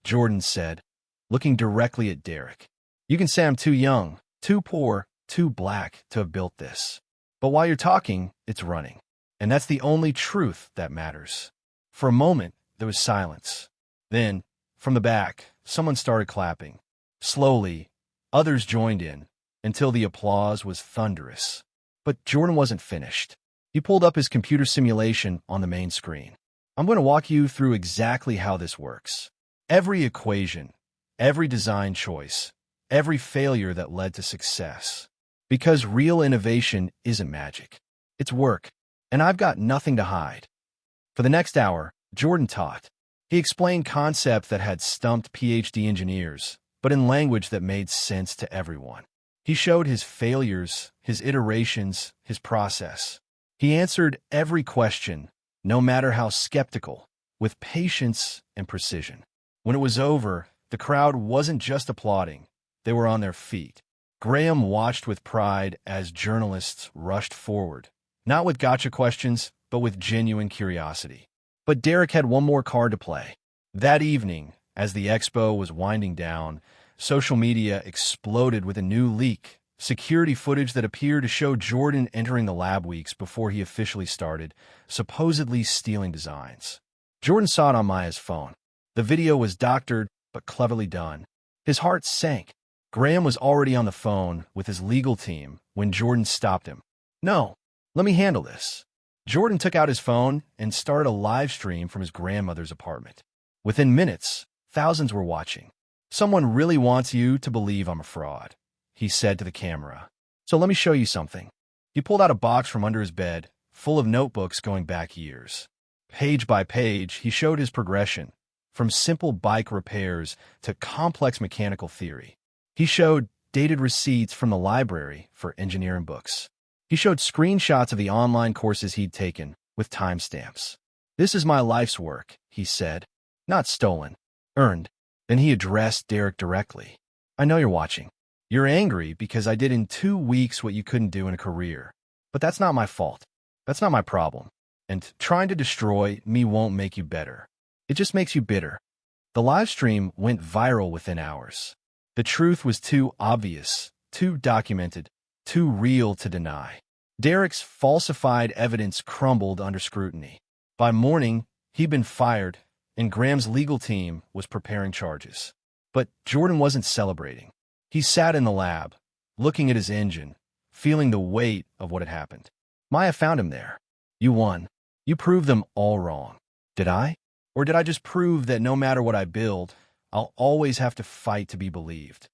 Jordan said, looking directly at Derek. "You can say I'm too young, too poor, too black to have built this. But while you're talking, it's running. And that's the only truth that matters." For a moment, there was silence. Then, from the back, someone started clapping. Slowly, others joined in, until the applause was thunderous. But Jordan wasn't finished. He pulled up his computer simulation on the main screen. "I'm going to walk you through exactly how this works. Every equation, every design choice, every failure that led to success. Because real innovation isn't magic. It's work, and I've got nothing to hide." For the next hour, Jordan taught. He explained concepts that had stumped PhD engineers, but in language that made sense to everyone. He showed his failures, his iterations, his process. He answered every question, no matter how skeptical, with patience and precision. When it was over, the crowd wasn't just applauding. They were on their feet. Graham watched with pride as journalists rushed forward, not with gotcha questions, but with genuine curiosity. But Derek had one more card to play. That evening, as the expo was winding down, social media exploded with a new leak, security footage that appeared to show Jordan entering the lab weeks before he officially started, supposedly stealing designs. Jordan saw it on Maya's phone. The video was doctored, but cleverly done. His heart sank. Graham was already on the phone with his legal team when Jordan stopped him. "No, let me handle this." Jordan took out his phone and started a live stream from his grandmother's apartment. Within minutes, thousands were watching. "Someone really wants you to believe I'm a fraud," he said to the camera. "So let me show you something." He pulled out a box from under his bed, full of notebooks going back years. Page by page, he showed his progression, from simple bike repairs to complex mechanical theory. He showed dated receipts from the library for engineering books. He showed screenshots of the online courses he'd taken, with timestamps. "This is my life's work," he said. "Not stolen, earned." Then he addressed Derek directly. "I know you're watching. You're angry because I did in 2 weeks what you couldn't do in a career. But that's not my fault. That's not my problem. And trying to destroy me won't make you better. It just makes you bitter." The live stream went viral within hours. The truth was too obvious, too documented, too real to deny. Derek's falsified evidence crumbled under scrutiny. By morning, he'd been fired, and Graham's legal team was preparing charges. But Jordan wasn't celebrating. He sat in the lab, looking at his engine, feeling the weight of what had happened. Maya found him there. You won. You proved them all wrong. Did I? Or did I just prove that no matter what I build, I'll always have to fight to be believed?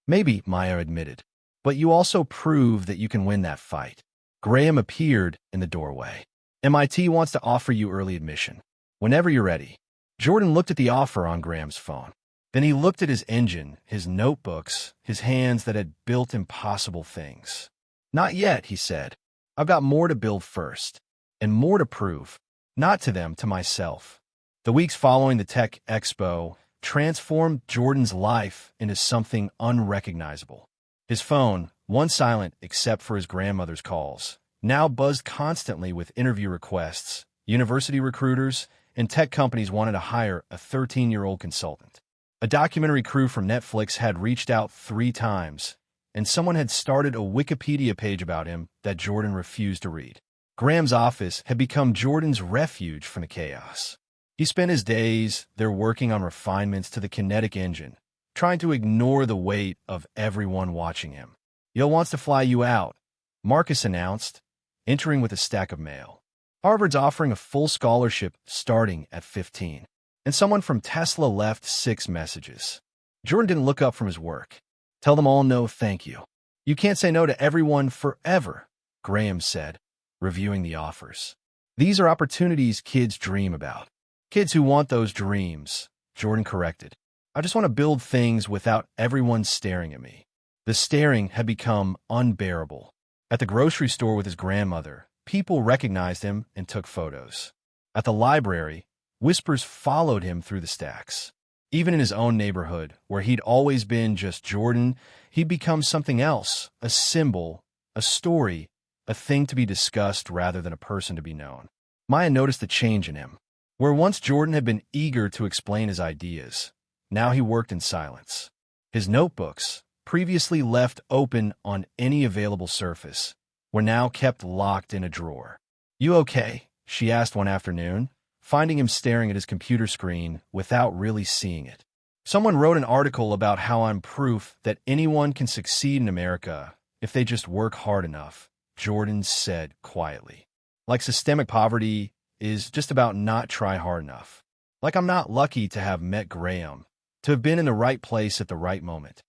Maybe, Maya admitted. But you also proved that you can win that fight. Graham appeared in the doorway. MIT wants to offer you early admission. Whenever you're ready. Jordan looked at the offer on Graham's phone. Then he looked at his engine, his notebooks, his hands that had built impossible things. Not yet, he said. I've got more to build first. And more to prove. Not to them, to myself. The weeks following the tech expo transformed Jordan's life into something unrecognizable. His phone, once silent except for his grandmother's calls, now buzzed constantly with interview requests. University recruiters and tech companies wanted to hire a 13-year-old consultant. A documentary crew from Netflix had reached out 3 times, and someone had started a Wikipedia page about him that Jordan refused to read. Graham's office had become Jordan's refuge from the chaos. He spent his days there working on refinements to the kinetic engine, trying to ignore the weight of everyone watching him. Yale wants to fly you out, Marcus announced, entering with a stack of mail. Harvard's offering a full scholarship starting at 15. And someone from Tesla left 6 messages. Jordan didn't look up from his work. Tell them all no thank you. You can't say no to everyone forever, Graham said, reviewing the offers. These are opportunities kids dream about. Kids who want those dreams, Jordan corrected. I just want to build things without everyone staring at me. The staring had become unbearable. At the grocery store with his grandmother, people recognized him and took photos. At the library, whispers followed him through the stacks. Even in his own neighborhood, where he'd always been just Jordan, he'd become something else, a symbol, a story, a thing to be discussed rather than a person to be known. Maya noticed the change in him. Where once Jordan had been eager to explain his ideas, now he worked in silence. His notebooks, previously left open on any available surface, were now kept locked in a drawer. You okay? She asked one afternoon, finding him staring at his computer screen without really seeing it. Someone wrote an article about how I'm proof that anyone can succeed in America if they just work hard enough, Jordan said quietly. Like systemic poverty is just about not try hard enough. Like I'm not lucky to have met Graham, to have been in the right place at the right moment.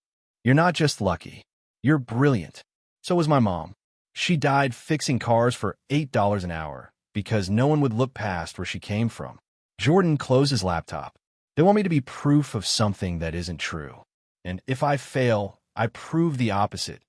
You're not just lucky. You're brilliant. So was my mom. She died fixing cars for $8 an hour because no one would look past where she came from. Jordan closed his laptop. They want me to be proof of something that isn't true. And if I fail, I prove the opposite,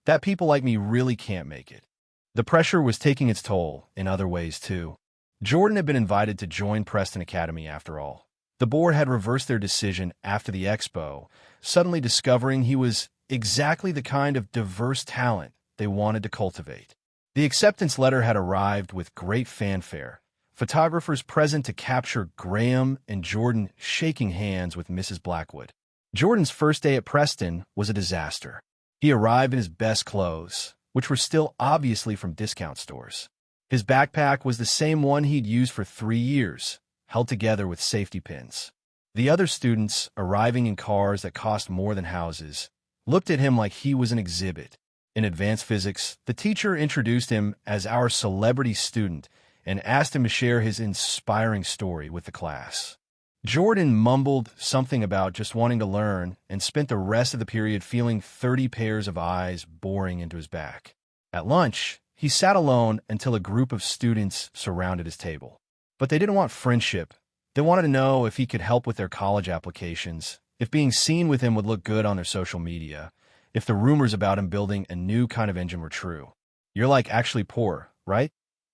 that people like me really can't make it. The pressure was taking its toll in other ways, too. Jordan had been invited to join Preston Academy after all. The board had reversed their decision after the expo, suddenly discovering he was exactly the kind of diverse talent they wanted to cultivate. The acceptance letter had arrived with great fanfare, photographers present to capture Graham and Jordan shaking hands with Mrs. Blackwood. Jordan's first day at Preston was a disaster. He arrived in his best clothes, which were still obviously from discount stores. His backpack was the same one he'd used for 3 years, held together with safety pins. The other students, arriving in cars that cost more than houses, looked at him like he was an exhibit. In advanced physics, the teacher introduced him as our celebrity student and asked him to share his inspiring story with the class. Jordan mumbled something about just wanting to learn and spent the rest of the period feeling 30 pairs of eyes boring into his back. At lunch, he sat alone until a group of students surrounded his table. But they didn't want friendship. They wanted to know if he could help with their college applications, if being seen with him would look good on their social media, if the rumors about him building a new kind of engine were true. You're like actually poor, right?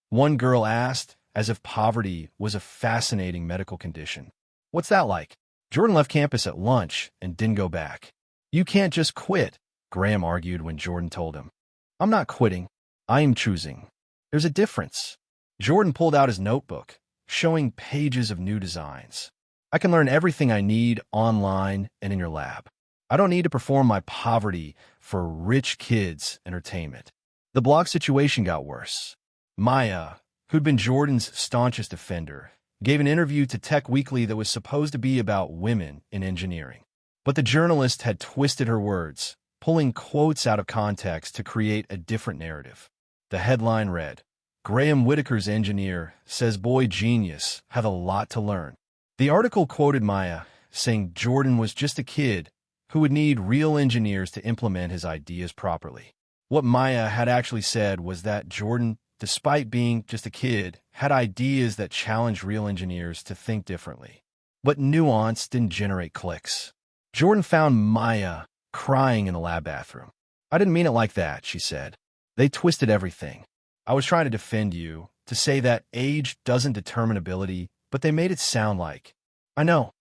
One girl asked, as if poverty was a fascinating medical condition. What's that like? Jordan left campus at lunch and didn't go back. You can't just quit, Graham argued when Jordan told him. I'm not quitting. I am choosing. There's a difference. Jordan pulled out his notebook, showing pages of new designs. I can learn everything I need online and in your lab. I don't need to perform my poverty for rich kids' entertainment. The blog situation got worse. Maya, who'd been Jordan's staunchest defender, gave an interview to Tech Weekly that was supposed to be about women in engineering. But the journalist had twisted her words, pulling quotes out of context to create a different narrative. The headline read, "Graham Whitaker's engineer says boy genius have a lot to learn." The article quoted Maya, saying Jordan was just a kid who would need real engineers to implement his ideas properly. What Maya had actually said was that Jordan, despite being just a kid, had ideas that challenged real engineers to think differently. But nuance didn't generate clicks. Jordan found Maya crying in the lab bathroom. "I didn't mean it like that," she said. "They twisted everything. I was trying to defend you, to say that age doesn't determine ability, but they made it sound like." "I know,"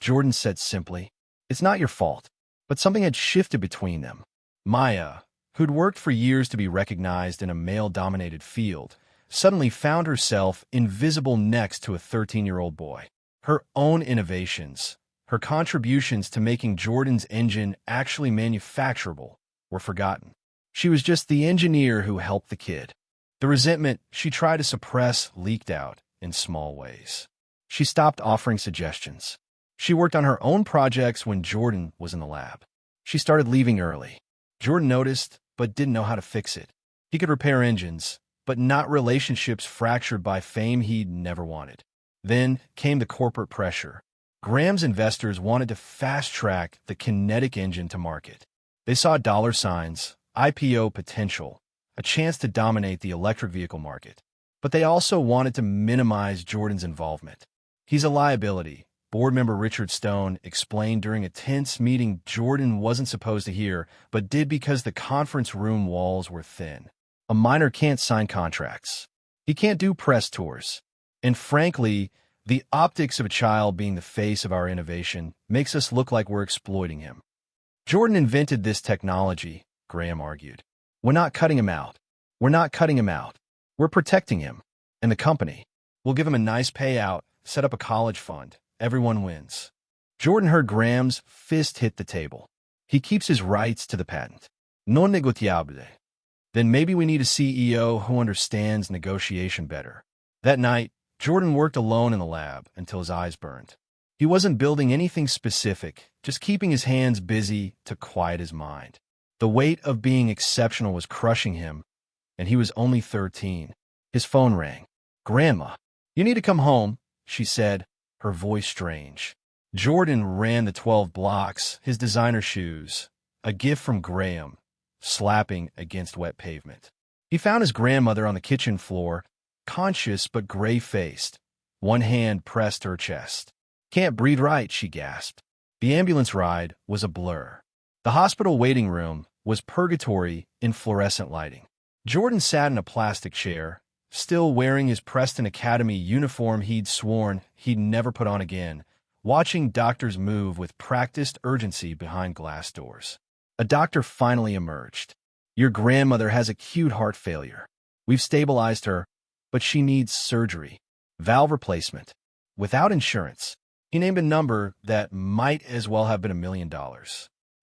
Jordan said simply. "It's not your fault." But something had shifted between them. Maya, who'd worked for years to be recognized in a male-dominated field, suddenly found herself invisible next to a 13-year-old boy. Her own innovations, her contributions to making Jordan's engine actually manufacturable, were forgotten. She was just the engineer who helped the kid. The resentment she tried to suppress leaked out in small ways. She stopped offering suggestions. She worked on her own projects when Jordan was in the lab. She started leaving early. Jordan noticed, but didn't know how to fix it. He could repair engines, but not relationships fractured by fame he'd never wanted. Then came the corporate pressure. Graham's investors wanted to fast-track the kinetic engine to market. They saw dollar signs, IPO potential, a chance to dominate the electric vehicle market. But they also wanted to minimize Jordan's involvement. "He's a liability," board member Richard Stone explained during a tense meeting Jordan wasn't supposed to hear, but did because the conference room walls were thin. "A minor can't sign contracts. He can't do press tours. And frankly, the optics of a child being the face of our innovation makes us look like we're exploiting him." "Jordan invented this technology," Graham argued. "We're not cutting him out. We're not cutting him out. We're protecting him. And the company. We'll give him a nice payout, set up a college fund. Everyone wins." Jordan heard Graham's fist hit the table. "He keeps his rights to the patent. Non negociable. Then maybe we need a CEO who understands negotiation better." That night, Jordan worked alone in the lab until his eyes burned. He wasn't building anything specific, just keeping his hands busy to quiet his mind. The weight of being exceptional was crushing him, and he was only 13. His phone rang. "Grandma, you need to come home," she said, her voice strange. Jordan ran the 12 blocks, his designer shoes, a gift from Graham, slapping against wet pavement. He found his grandmother on the kitchen floor, conscious but gray-faced, one hand pressed to her chest. "Can't breathe right," she gasped. The ambulance ride was a blur. The hospital waiting room was purgatory in fluorescent lighting. Jordan sat in a plastic chair, still wearing his Preston Academy uniform he'd sworn he'd never put on again, watching doctors move with practiced urgency behind glass doors. A doctor finally emerged. "Your grandmother has acute heart failure. We've stabilized her, but she needs surgery. Valve replacement. Without insurance." He named a number that might as well have been $1 million.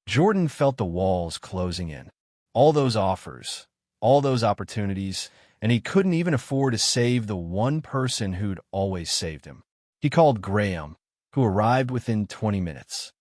Jordan felt the walls closing in. All those offers, all those opportunities, and he couldn't even afford to save the one person who'd always saved him. He called Graham, who arrived within 20 minutes.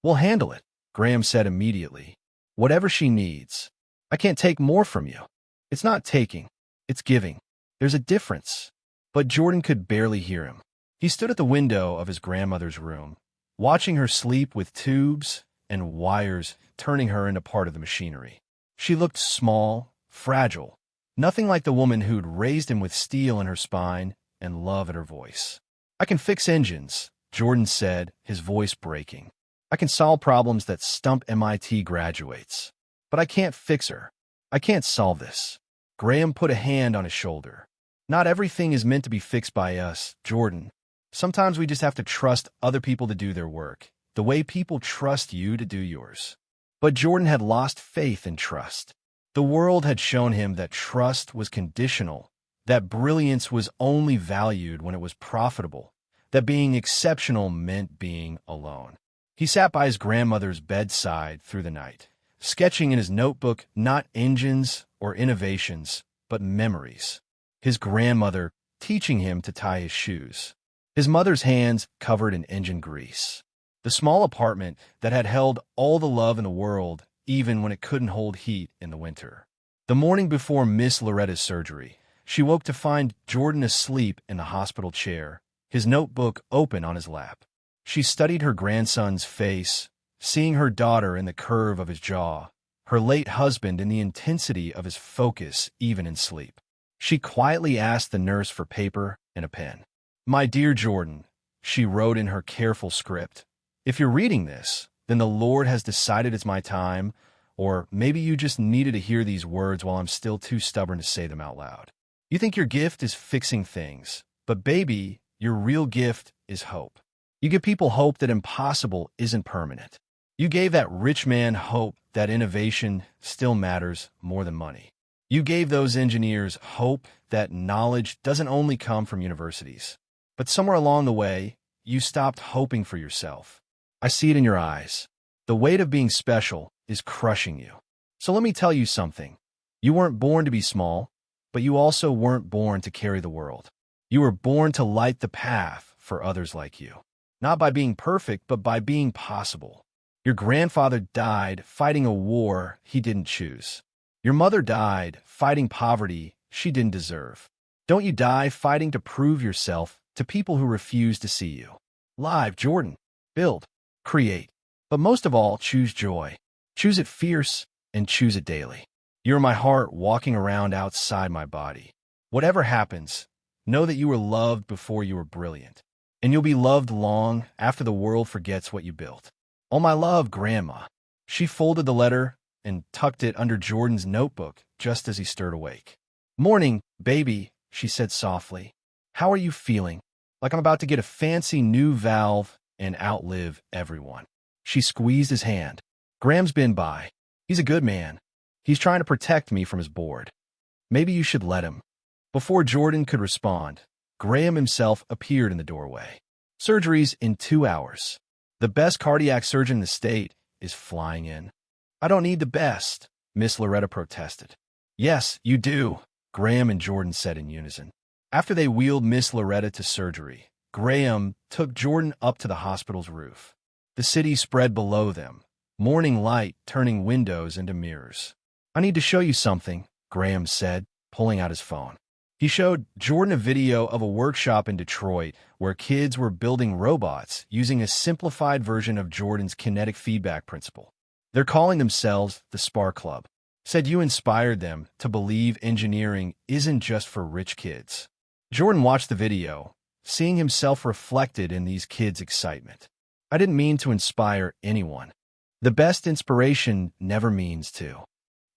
"We'll handle it," Graham said immediately. "Whatever she needs. I can't take more from you." "It's not taking, it's giving. There's a difference." But Jordan could barely hear him. He stood at the window of his grandmother's room, watching her sleep with tubes and wires turning her into part of the machinery. She looked small, fragile, nothing like the woman who'd raised him with steel in her spine and love in her voice. "I can fix engines," Jordan said, his voice breaking. "I can solve problems that stump MIT graduates. But I can't fix her. I can't solve this." Graham put a hand on his shoulder. "Not everything is meant to be fixed by us, Jordan. Sometimes we just have to trust other people to do their work, the way people trust you to do yours." But Jordan had lost faith in trust. The world had shown him that trust was conditional, that brilliance was only valued when it was profitable, that being exceptional meant being alone. He sat by his grandmother's bedside through the night, sketching in his notebook not engines or innovations, but memories. His grandmother teaching him to tie his shoes. His mother's hands covered in engine grease. The small apartment that had held all the love in the world, even when it couldn't hold heat in the winter. The morning before Miss Loretta's surgery, she woke to find Jordan asleep in the hospital chair, his notebook open on his lap. She studied her grandson's face, seeing her daughter in the curve of his jaw, her late husband in the intensity of his focus even in sleep. She quietly asked the nurse for paper and a pen. "My dear Jordan," she wrote in her careful script, "if you're reading this, then the Lord has decided it's my time, or maybe you just needed to hear these words while I'm still too stubborn to say them out loud. You think your gift is fixing things, but baby, your real gift is hope. You give people hope that impossible isn't permanent. You gave that rich man hope that innovation still matters more than money. You gave those engineers hope that knowledge doesn't only come from universities. But somewhere along the way, you stopped hoping for yourself. I see it in your eyes. The weight of being special is crushing you. So let me tell you something. You weren't born to be small, but you also weren't born to carry the world. You were born to light the path for others like you. Not by being perfect, but by being possible. Your grandfather died fighting a war he didn't choose. Your mother died fighting poverty she didn't deserve. Don't you die fighting to prove yourself to people who refuse to see you. Live, Jordan. Build. Create. But most of all, choose joy. Choose it fierce and choose it daily. You're my heart walking around outside my body. Whatever happens, know that you were loved before you were brilliant. And you'll be loved long after the world forgets what you built. All my love, Grandma." She folded the letter and tucked it under Jordan's notebook just as he stirred awake. "Morning, baby," she said softly. "How are you feeling?" "Like I'm about to get a fancy new valve and outlive everyone." She squeezed his hand. "Graham's been by. He's a good man. He's trying to protect me from his board. Maybe you should let him." Before Jordan could respond, Graham himself appeared in the doorway. "Surgery's in 2 hours. The best cardiac surgeon in the state is flying in." "I don't need the best," Miss Loretta protested. "Yes, you do," Graham and Jordan said in unison. After they wheeled Miss Loretta to surgery, Graham took Jordan up to the hospital's roof. The city spread below them, morning light turning windows into mirrors. "I need to show you something," Graham said, pulling out his phone. He showed Jordan a video of a workshop in Detroit where kids were building robots using a simplified version of Jordan's kinetic feedback principle. "They're calling themselves the Spark Club." Said you inspired them to believe engineering isn't just for rich kids. Jordan watched the video, seeing himself reflected in these kids' excitement. "I didn't mean to inspire anyone. The best inspiration never means to."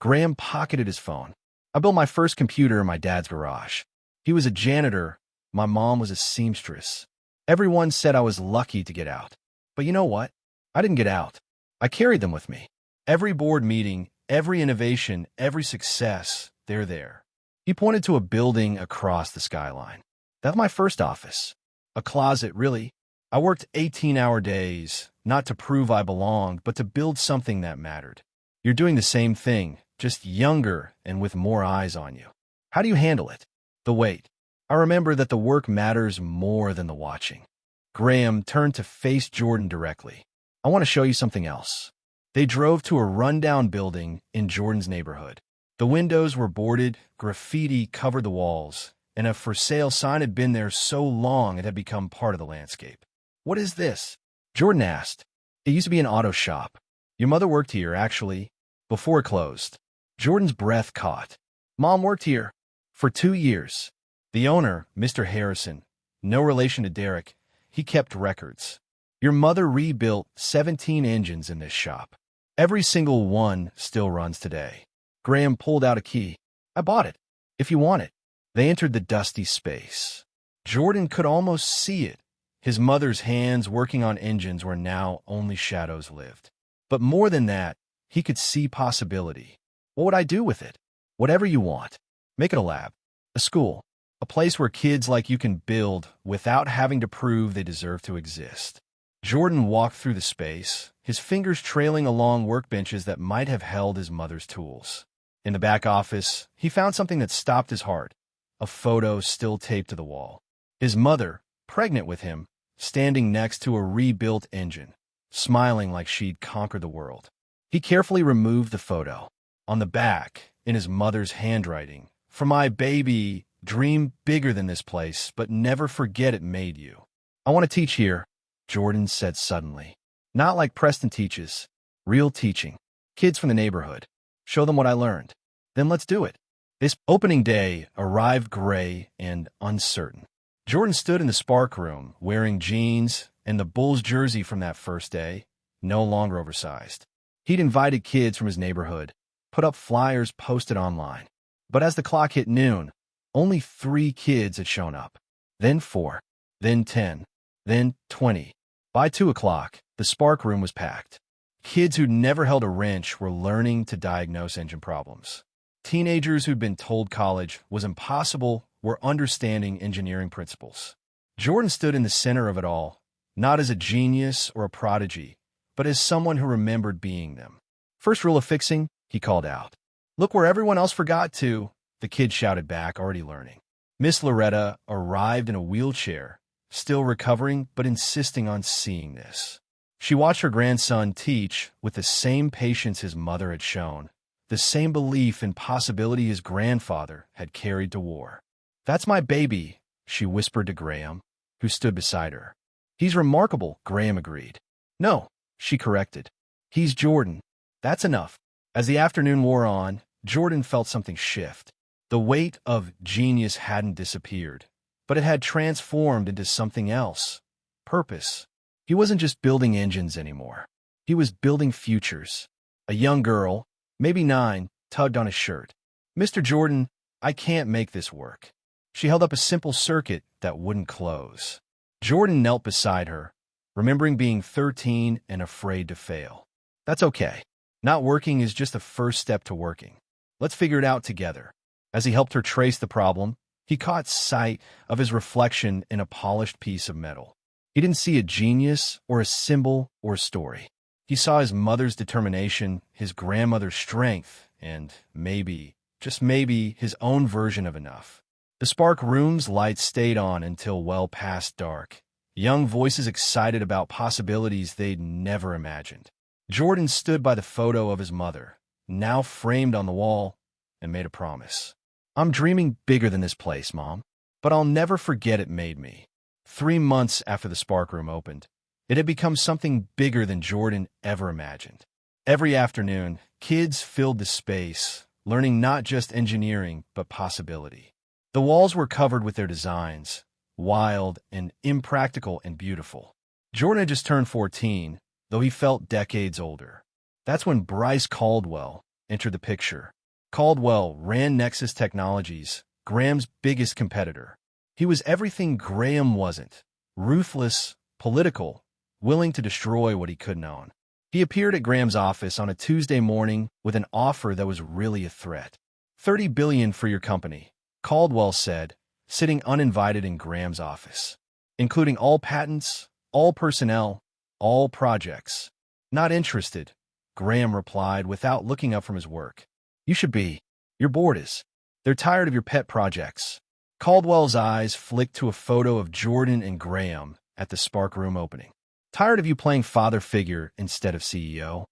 Graham pocketed his phone. "I built my first computer in my dad's garage. He was a janitor. My mom was a seamstress. Everyone said I was lucky to get out. But you know what? I didn't get out. I carried them with me. Every board meeting, every innovation, every success, they're there." He pointed to a building across the skyline. "That's my first office. A closet, really. I worked 18-hour days, not to prove I belonged, but to build something that mattered. You're doing the same thing, just younger and with more eyes on you. How do you handle it? The weight. I remember that the work matters more than the watching." Graham turned to face Jordan directly. "I want to show you something else." They drove to a rundown building in Jordan's neighborhood. The windows were boarded, graffiti covered the walls, and a for sale sign had been there so long it had become part of the landscape. "What is this?" Jordan asked. "It used to be an auto shop. Your mother worked here, actually, before it closed." Jordan's breath caught. "Mom worked here for 2 years. The owner, Mr. Harrison, no relation to Derek, he kept records. Your mother rebuilt 17 engines in this shop. Every single one still runs today." Graham pulled out a key. "I bought it, if you want it." They entered the dusty space. Jordan could almost see it. His mother's hands working on engines where now only shadows lived. But more than that, he could see possibility. "What would I do with it?" "Whatever you want. Make it a lab, a school, a place where kids like you can build without having to prove they deserve to exist." Jordan walked through the space, his fingers trailing along workbenches that might have held his mother's tools. In the back office, he found something that stopped his heart, a photo still taped to the wall. His mother, pregnant with him, standing next to a rebuilt engine. smiling like she'd conquered the world. He carefully removed the photo. On the back, in his mother's handwriting, "For my baby, dream bigger than this place, but never forget it made you." "I want to teach here," Jordan said suddenly. "Not like Preston teaches. Real teaching. Kids from the neighborhood. Show them what I learned. Then let's do it." This opening day arrived gray and uncertain. Jordan stood in the Spark room, wearing jeans and the Bulls jersey from that first day, no longer oversized. He'd invited kids from his neighborhood, put up flyers posted online. But as the clock hit noon, only 3 kids had shown up. Then 4, then 10, then 20. By 2 o'clock, the Spark room was packed. Kids who'd never held a wrench were learning to diagnose engine problems. Teenagers who'd been told college was impossible were understanding engineering principles. Jordan stood in the center of it all, not as a genius or a prodigy, but as someone who remembered being them. "First rule of fixing," he called out. "Look where everyone else forgot to," the kid shouted back, already learning. Miss Loretta arrived in a wheelchair, still recovering but insisting on seeing this. She watched her grandson teach with the same patience his mother had shown, the same belief in possibility his grandfather had carried to war. "That's my baby," she whispered to Graham, who stood beside her. "He's remarkable," Graham agreed. "No," she corrected. "He's Jordan. That's enough." As the afternoon wore on, Jordan felt something shift. The weight of genius hadn't disappeared, but it had transformed into something else. Purpose. He wasn't just building engines anymore. He was building futures. A young girl, maybe 9, tugged on his shirt. "Mr. Jordan, I can't make this work." She held up a simple circuit that wouldn't close. Jordan knelt beside her, remembering being 13 and afraid to fail. "That's okay. Not working is just the first step to working. Let's figure it out together." As he helped her trace the problem, he caught sight of his reflection in a polished piece of metal. He didn't see a genius or a symbol or a story. He saw his mother's determination, his grandmother's strength, and maybe, just maybe, his own version of enough. The Spark room's lights stayed on until well past dark. Young voices excited about possibilities they'd never imagined. Jordan stood by the photo of his mother, now framed on the wall, and made a promise. "I'm dreaming bigger than this place, Mom, but I'll never forget it made me." 3 months after the Spark room opened, it had become something bigger than Jordan ever imagined. Every afternoon, kids filled the space, learning not just engineering, but possibility. The walls were covered with their designs, wild and impractical and beautiful. Jordan had just turned 14, though he felt decades older. That's when Bryce Caldwell entered the picture. Caldwell ran Nexus Technologies, Graham's biggest competitor. He was everything Graham wasn't: ruthless, political, willing to destroy what he couldn't own. He appeared at Graham's office on a Tuesday morning with an offer that was really a threat. $30 billion for your company, Caldwell said, sitting uninvited in Graham's office, including all patents, all personnel, all projects. "Not interested," Graham replied without looking up from his work. "You should be. Your board is. They're tired of your pet projects." Caldwell's eyes flicked to a photo of Jordan and Graham at the Spark room opening. "Tired of you playing father figure instead of CEO?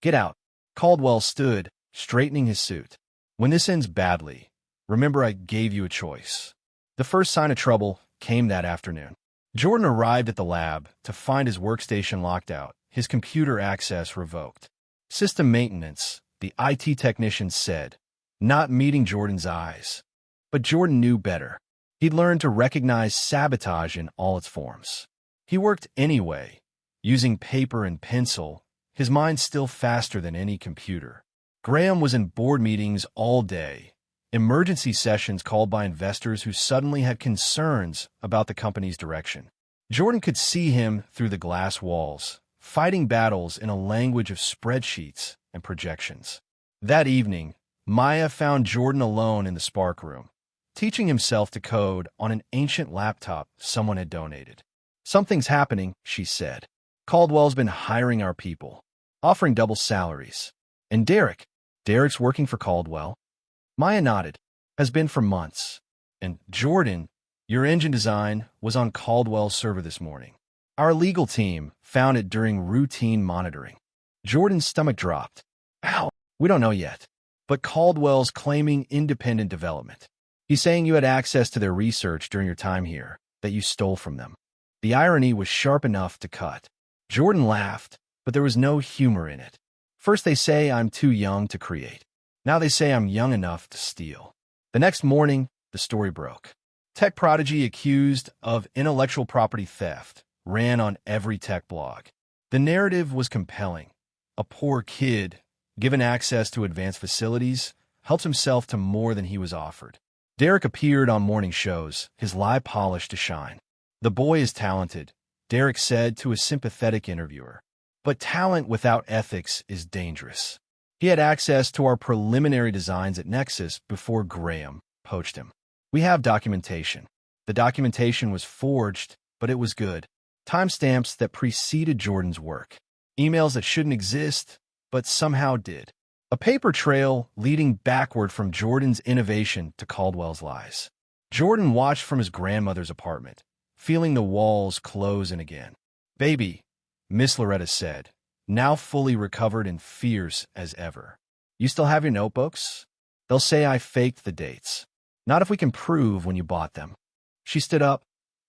Get out." Caldwell stood, straightening his suit. "When this ends badly, remember I gave you a choice." The first sign of trouble came that afternoon. Jordan arrived at the lab to find his workstation locked out, his computer access revoked. "System maintenance," the IT technician said, not meeting Jordan's eyes. But Jordan knew better. He'd learned to recognize sabotage in all its forms. He worked anyway, using paper and pencil, his mind still faster than any computer. Graham was in board meetings all day, emergency sessions called by investors who suddenly had concerns about the company's direction. Jordan could see him through the glass walls, fighting battles in a language of spreadsheets and projections. That evening, Maya found Jordan alone in the Spark room, teaching himself to code on an ancient laptop someone had donated. "Something's happening," she said. "Caldwell's been hiring our people, offering double salaries. And Derek's working for Caldwell." Maya nodded. "Has been for months. And Jordan, your engine design was on Caldwell's server this morning." Our legal team found it during routine monitoring. Jordan's stomach dropped. Ow, we don't know yet. But Caldwell's claiming independent development. He's saying you had access to their research during your time here, that you stole from them. The irony was sharp enough to cut. Jordan laughed, but there was no humor in it. First they say I'm too young to create. Now they say I'm young enough to steal. The next morning, the story broke. Tech prodigy accused of intellectual property theft ran on every tech blog. The narrative was compelling. A poor kid, given access to advanced facilities, helps himself to more than he was offered. Derek appeared on morning shows, his lie polished to shine. The boy is talented, Derek said to a sympathetic interviewer. But talent without ethics is dangerous. He had access to our preliminary designs at Nexus before Graham poached him. We have documentation. The documentation was forged, but it was good. Timestamps that preceded Jordan's work. Emails that shouldn't exist, but somehow did. A paper trail leading backward from Jordan's innovation to Caldwell's lies. Jordan watched from his grandmother's apartment, feeling the walls close in again. Baby, Miss Loretta said, now fully recovered and fierce as ever. You still have your notebooks? They'll say I faked the dates. Not if we can prove when you bought them. She stood up,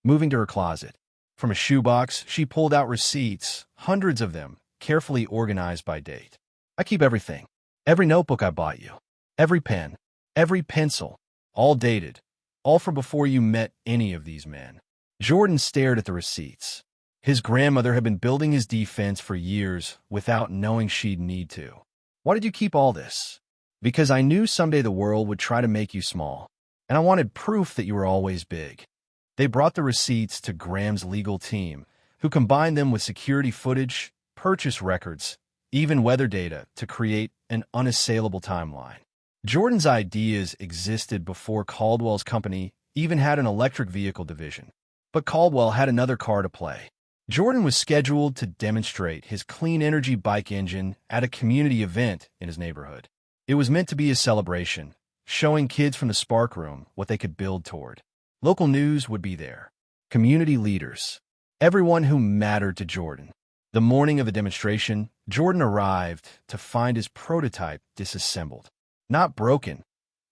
moving to her closet. From a shoebox, she pulled out receipts, hundreds of them, carefully organized by date. I keep everything. Every notebook I bought you. Every pen. Every pencil. All dated. All from before you met any of these men. Jordan stared at the receipts. His grandmother had been building his defense for years without knowing she'd need to. Why did you keep all this? Because I knew someday the world would try to make you small, and I wanted proof that you were always big. They brought the receipts to Graham's legal team, who combined them with security footage, purchase records, even weather data to create an unassailable timeline. Jordan's ideas existed before Caldwell's company even had an electric vehicle division. But Caldwell had another car to play. Jordan was scheduled to demonstrate his clean energy bike engine at a community event in his neighborhood. It was meant to be a celebration, showing kids from the Spark Room what they could build toward. Local news would be there. Community leaders. Everyone who mattered to Jordan. The morning of the demonstration, Jordan arrived to find his prototype disassembled. Not broken.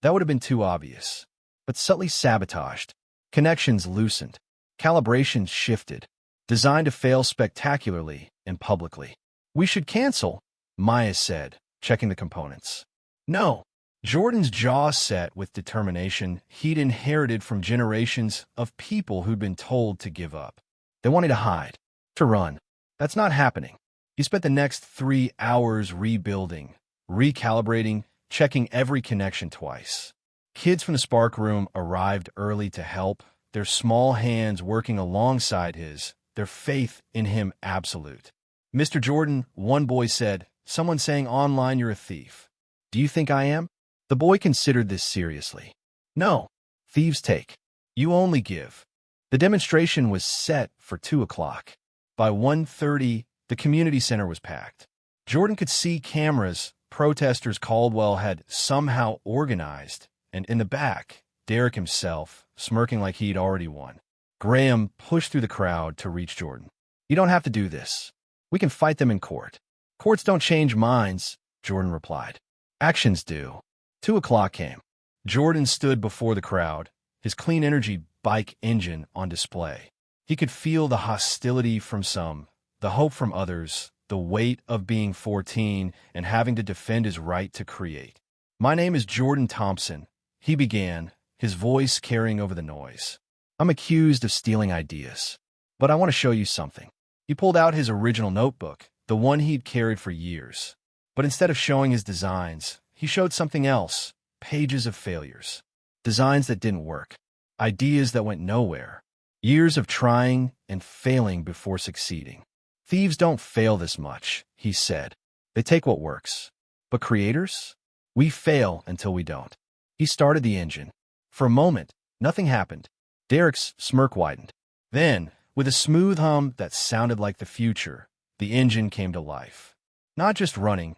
That would have been too obvious. But subtly sabotaged. Connections loosened. Calibrations shifted. Designed to fail spectacularly and publicly. We should cancel, Maya said, checking the components. No. Jordan's jaw set with determination he'd inherited from generations of people who'd been told to give up. They wanted to hide, to run. That's not happening. He spent the next 3 hours rebuilding, recalibrating, checking every connection twice. Kids from the Spark Room arrived early to help, their small hands working alongside his, their faith in him absolute. Mr. Jordan, one boy said, someone saying online you're a thief. Do you think I am? The boy considered this seriously. No, thieves take. You only give. The demonstration was set for 2 o'clock. By 1:30, the community center was packed. Jordan could see cameras protesters Caldwell had somehow organized, and in the back, Derek himself, smirking like he'd already won. Graham pushed through the crowd to reach Jordan. You don't have to do this. We can fight them in court. Courts don't change minds, Jordan replied. Actions do. 2 o'clock came. Jordan stood before the crowd, his clean energy bike engine on display. He could feel the hostility from some, the hope from others, the weight of being 14 and having to defend his right to create. My name is Jordan Thompson, he began, his voice carrying over the noise. I'm accused of stealing ideas, but I want to show you something. He pulled out his original notebook, the one he'd carried for years. But instead of showing his designs, he showed something else, pages of failures. Designs that didn't work. Ideas that went nowhere. Years of trying and failing before succeeding. Thieves don't fail this much, he said. They take what works. But creators? We fail until we don't. He started the engine. For a moment, nothing happened. Derek's smirk widened. Then, with a smooth hum that sounded like the future, the engine came to life. Not just running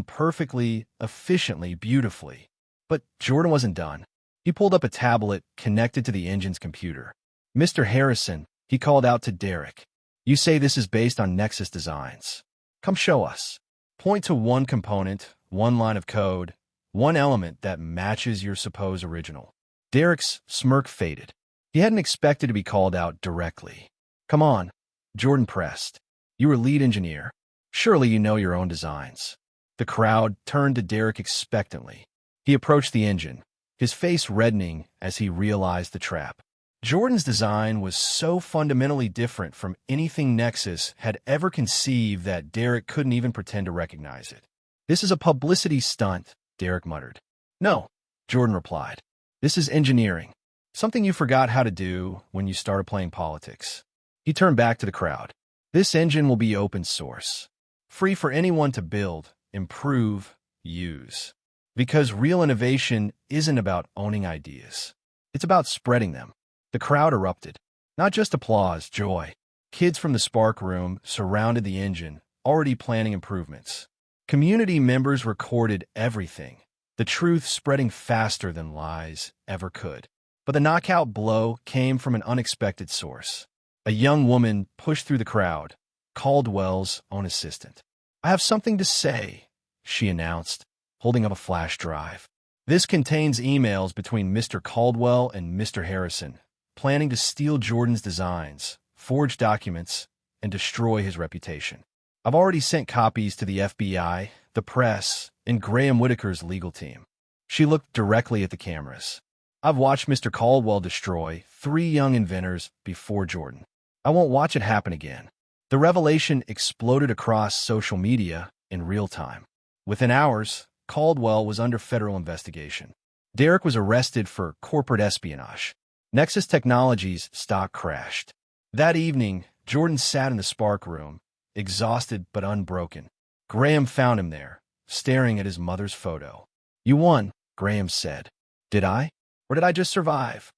perfectly, efficiently, beautifully. But Jordan wasn't done. He pulled up a tablet connected to the engine's computer. Mr. Harrison, he called out to Derek. You say this is based on Nexus designs. Come show us. Point to one component, one line of code, one element that matches your supposed original. Derek's smirk faded. He hadn't expected to be called out directly. Come on, Jordan pressed. You were lead engineer. Surely you know your own designs. The crowd turned to Derek expectantly. He approached the engine, his face reddening as he realized the trap. Jordan's design was so fundamentally different from anything Nexus had ever conceived that Derek couldn't even pretend to recognize it. This is a publicity stunt, Derek muttered. No, Jordan replied. This is engineering. Something you forgot how to do when you started playing politics. He turned back to the crowd. This engine will be open source. Free for anyone to build, improve, use. Because real innovation isn't about owning ideas. It's about spreading them. The crowd erupted. Not just applause, joy. Kids from the Spark Room surrounded the engine, already planning improvements. Community members recorded everything, the truth spreading faster than lies ever could. But the knockout blow came from an unexpected source. A young woman pushed through the crowd, Caldwell's own assistant. I have something to say, she announced, holding up a flash drive. This contains emails between Mr. Caldwell and Mr. Harrison, planning to steal Jordan's designs, forge documents, and destroy his reputation. I've already sent copies to the FBI, the press, and Graham Whitaker's legal team. She looked directly at the cameras. I've watched Mr. Caldwell destroy 3 young inventors before Jordan. I won't watch it happen again. The revelation exploded across social media in real time. Within hours, Caldwell was under federal investigation. Derek was arrested for corporate espionage. Nexus Technologies' stock crashed. That evening, Jordan sat in the Spark Room, exhausted but unbroken. Graham found him there, staring at his mother's photo. You won, Graham said. Did I? Or did I just survive?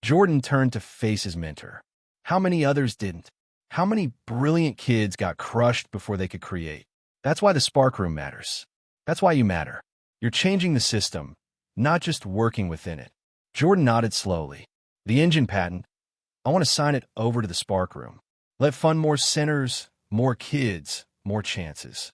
Jordan turned to face his mentor. How many others didn't? How many brilliant kids got crushed before they could create? That's why the Spark Room matters. That's why you matter. You're changing the system, not just working within it. Jordan nodded slowly. The engine patent, I want to sign it over to the Spark Room. Let fund more centers, more kids, more chances.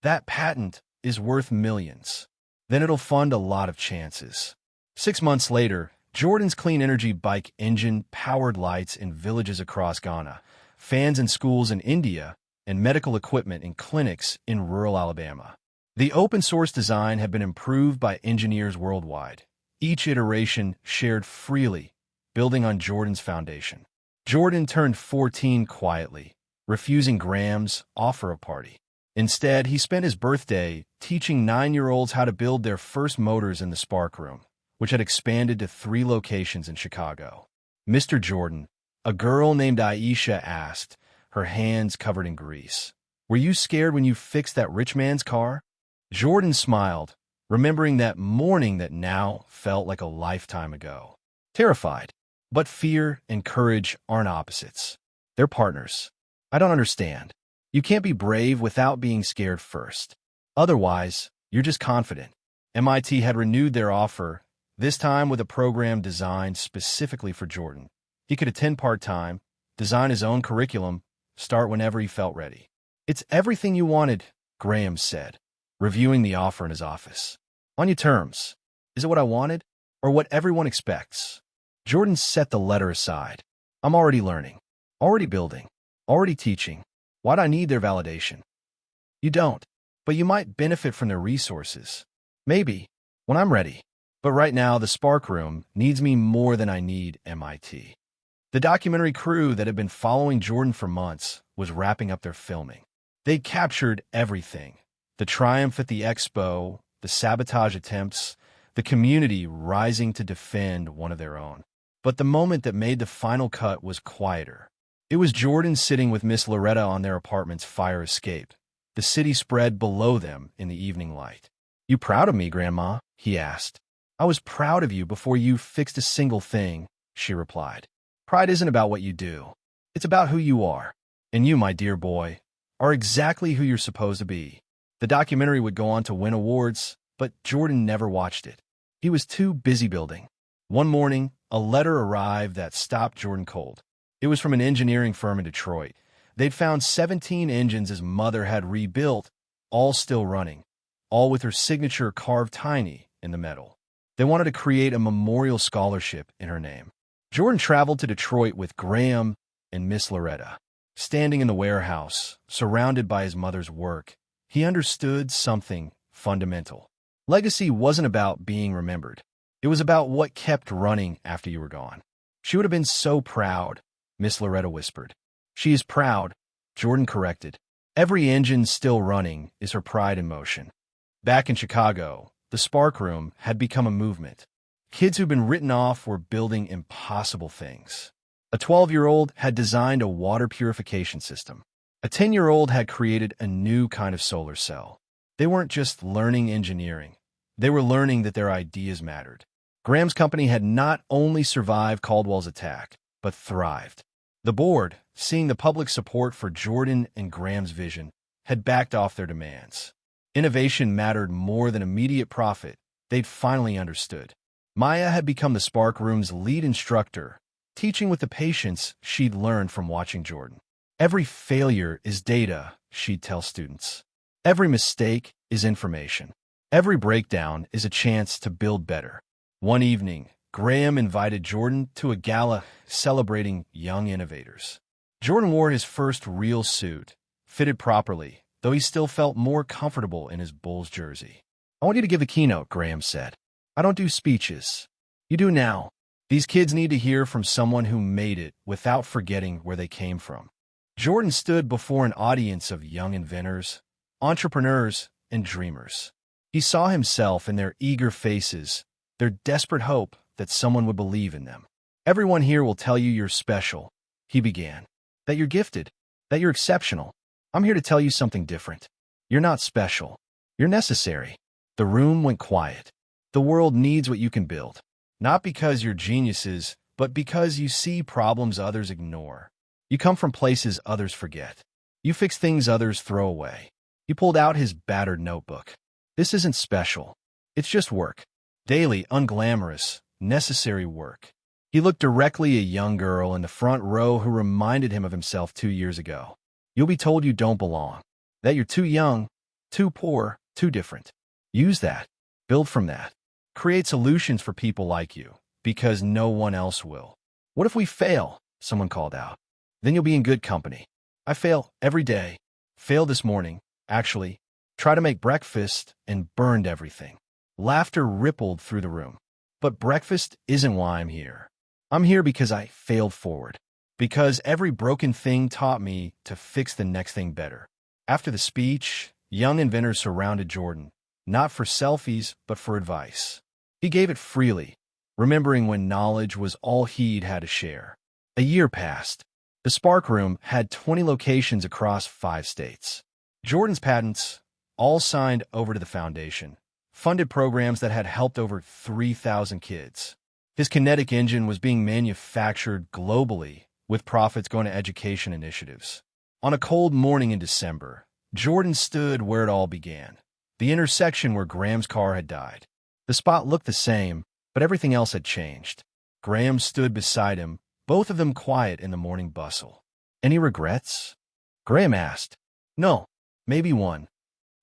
That patent is worth millions. Then it'll fund a lot of chances. 6 months later, Jordan's clean energy bike engine powered lights in villages across Ghana, fans in schools in India, and medical equipment in clinics in rural Alabama. The open-source design had been improved by engineers worldwide, each iteration shared freely, building on Jordan's foundation. Jordan turned 14 quietly, refusing Graham's offer a party. Instead, he spent his birthday teaching 9-year-olds how to build their first motors in the Spark Room, which had expanded to 3 locations in Chicago. Mr. Jordan, a girl named Aisha asked, her hands covered in grease. Were you scared when you fixed that rich man's car? Jordan smiled, remembering that morning that now felt like a lifetime ago. Terrified. But fear and courage aren't opposites. They're partners. I don't understand. You can't be brave without being scared first. Otherwise, you're just confident. MIT had renewed their offer, this time with a program designed specifically for Jordan. He could attend part-time, design his own curriculum, start whenever he felt ready. It's everything you wanted, Graham said, reviewing the offer in his office. On your terms. Is it what I wanted, or what everyone expects? Jordan set the letter aside. I'm already learning, already building, already teaching. Why'd I need their validation? You don't, but you might benefit from their resources. Maybe, when I'm ready. But right now, the Spark Room needs me more than I need MIT. The documentary crew that had been following Jordan for months was wrapping up their filming. They'd captured everything. The triumph at the expo, the sabotage attempts, the community rising to defend one of their own. But the moment that made the final cut was quieter. It was Jordan sitting with Miss Loretta on their apartment's fire escape, the city spread below them in the evening light. You proud of me, Grandma? He asked. I was proud of you before you fixed a single thing, she replied. Pride isn't about what you do. It's about who you are. And you, my dear boy, are exactly who you're supposed to be. The documentary would go on to win awards, but Jordan never watched it. He was too busy building. One morning, a letter arrived that stopped Jordan cold. It was from an engineering firm in Detroit, They'd found 17 engines his mother had rebuilt, all still running, all with her signature carved tiny in the metal. They wanted to create a memorial scholarship in her name. Jordan traveled to Detroit with Graham and Miss Loretta. Standing in the warehouse, surrounded by his mother's work, he understood something fundamental. Legacy wasn't about being remembered. It was about what kept running after you were gone. She would have been so proud, Miss Loretta whispered. She is proud, Jordan corrected. Every engine still running is her pride in motion. Back in Chicago, the Spark Room had become a movement. Kids who'd been written off were building impossible things. A 12-year-old had designed a water purification system. A 10-year-old had created a new kind of solar cell. They weren't just learning engineering. They were learning that their ideas mattered. Graham's company had not only survived Caldwell's attack, but thrived. The board, seeing the public support for Jordan and Graham's vision, had backed off their demands. Innovation mattered more than immediate profit. They'd finally understood. Maya had become the Spark Room's lead instructor, teaching with the patience she'd learned from watching Jordan. Every failure is data, she'd tell students. Every mistake is information. Every breakdown is a chance to build better. One evening, Graham invited Jordan to a gala celebrating young innovators. Jordan wore his first real suit, fitted properly, though he still felt more comfortable in his Bulls jersey. "I want you to give a keynote," Graham said. "I don't do speeches. You do now. These kids need to hear from someone who made it without forgetting where they came from." Jordan stood before an audience of young inventors, entrepreneurs, and dreamers. He saw himself in their eager faces, their desperate hope that someone would believe in them. "Everyone here will tell you you're special," he began, "that you're gifted, that you're exceptional. I'm here to tell you something different. You're not special. You're necessary." The room went quiet. The world needs what you can build. Not because you're geniuses, but because you see problems others ignore. You come from places others forget. You fix things others throw away. He pulled out his battered notebook. "This isn't special. It's just work. Daily, unglamorous, necessary work." He looked directly at a young girl in the front row who reminded him of himself 2 years ago. "You'll be told you don't belong, that you're too young, too poor, too different. Use that. Build from that. Create solutions for people like you, because no one else will." "What if we fail?" someone called out. "Then you'll be in good company." "I fail every day. Failed this morning, actually. Tried to make breakfast and burned everything." Laughter rippled through the room. "But breakfast isn't why I'm here. I'm here because I failed forward. Because every broken thing taught me to fix the next thing better." After the speech, young inventors surrounded Jordan, not for selfies, but for advice. He gave it freely, remembering when knowledge was all he'd had to share. A year passed. The Spark Room had 20 locations across 5 states. Jordan's patents, all signed over to the foundation, funded programs that had helped over 3,000 kids. His kinetic engine was being manufactured globally, with profits going to education initiatives. On a cold morning in December, Jordan stood where it all began, the intersection where Graham's car had died. The spot looked the same, but everything else had changed. Graham stood beside him, both of them quiet in the morning bustle. "Any regrets?" Graham asked. "No, maybe one."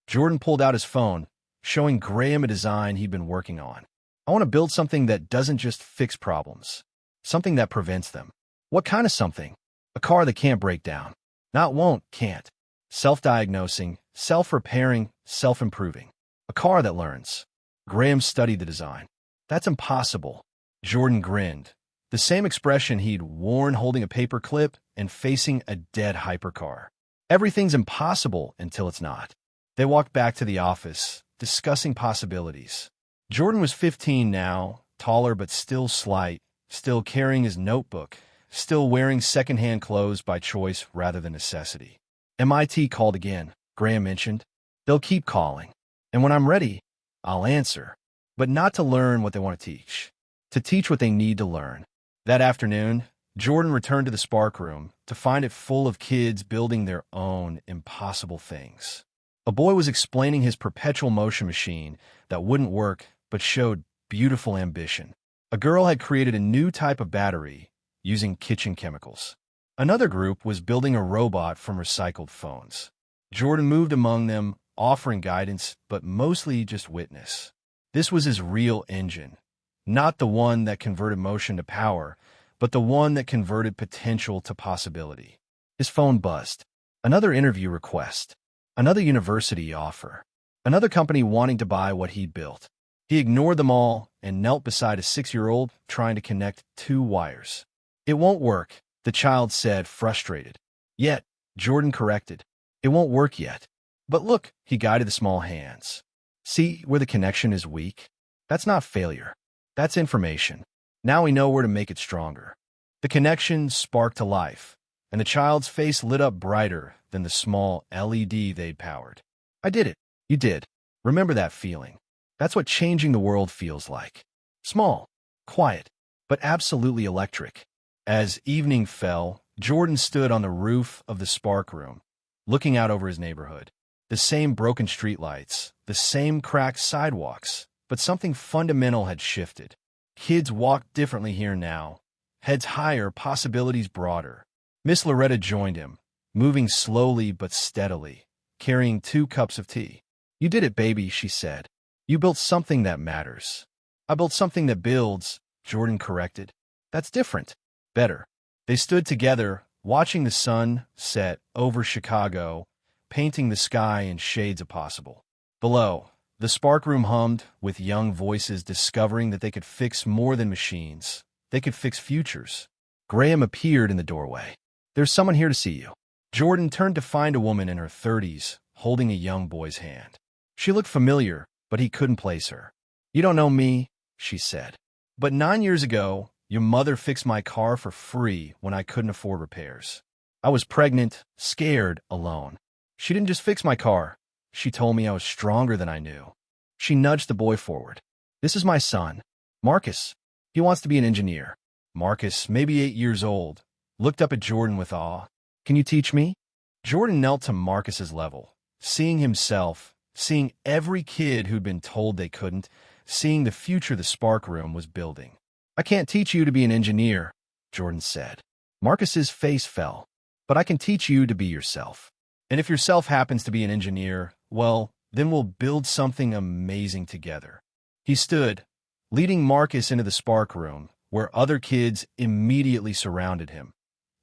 Jordan pulled out his phone, showing Graham a design he'd been working on. "I want to build something that doesn't just fix problems, something that prevents them." "What kind of something?" "A car that can't break down. Not won't, can't. Self-diagnosing, self-repairing, self-improving. A car that learns." Graham studied the design. "That's impossible." Jordan grinned, the same expression he'd worn holding a paper clip and facing a dead hypercar. "Everything's impossible until it's not." They walked back to the office, discussing possibilities. Jordan was 15 now, taller but still slight, still carrying his notebook, still wearing secondhand clothes by choice rather than necessity. "MIT called again," Graham mentioned. "They'll keep calling. And when I'm ready, I'll answer. But not to learn what they want to teach what they need to learn." That afternoon, Jordan returned to the Spark Room to find it full of kids building their own impossible things. A boy was explaining his perpetual motion machine that wouldn't work but showed beautiful ambition. A girl had created a new type of battery using kitchen chemicals. Another group was building a robot from recycled phones. Jordan moved among them, offering guidance, but mostly just witness. This was his real engine, not the one that converted motion to power, but the one that converted potential to possibility. His phone buzzed. Another interview request. Another university offer. Another company wanting to buy what he'd built. He ignored them all and knelt beside a 6-year-old trying to connect 2 wires. "It won't work," the child said, frustrated. Yet, Jordan corrected. "It won't work yet. But look," he guided the small hands. "See where the connection is weak? That's not failure. That's information. Now we know where to make it stronger." The connection sparked to life, and the child's face lit up brighter than the small LED they'd powered. "I did it. You did. Remember that feeling. That's what changing the world feels like. Small, quiet, but absolutely electric." As evening fell, Jordan stood on the roof of the Spark Room, looking out over his neighborhood. The same broken streetlights, the same cracked sidewalks, but something fundamental had shifted. Kids walked differently here now. Heads higher, possibilities broader. Miss Loretta joined him, moving slowly but steadily, carrying 2 cups of tea. "You did it, baby," she said. "You built something that matters." "I built something that builds," Jordan corrected. "That's different." "Better." They stood together, watching the sun set over Chicago, painting the sky in shades of possible. Below, the Spark Room hummed, with young voices discovering that they could fix more than machines. They could fix futures. Graham appeared in the doorway. "There's someone here to see you." Jordan turned to find a woman in her 30s, holding a young boy's hand. She looked familiar, but he couldn't place her. "You don't know me," she said. "But 9 years ago, your mother fixed my car for free when I couldn't afford repairs. I was pregnant, scared, alone. She didn't just fix my car. She told me I was stronger than I knew." She nudged the boy forward. "This is my son, Marcus. He wants to be an engineer." Marcus, maybe 8 years old, looked up at Jordan with awe. "Can you teach me?" Jordan knelt to Marcus's level, seeing himself, seeing every kid who'd been told they couldn't, seeing the future the Spark Room was building. "I can't teach you to be an engineer," Jordan said. Marcus's face fell. "But I can teach you to be yourself. And if yourself happens to be an engineer, well, then we'll build something amazing together." He stood, leading Marcus into the Spark Room, where other kids immediately surrounded him,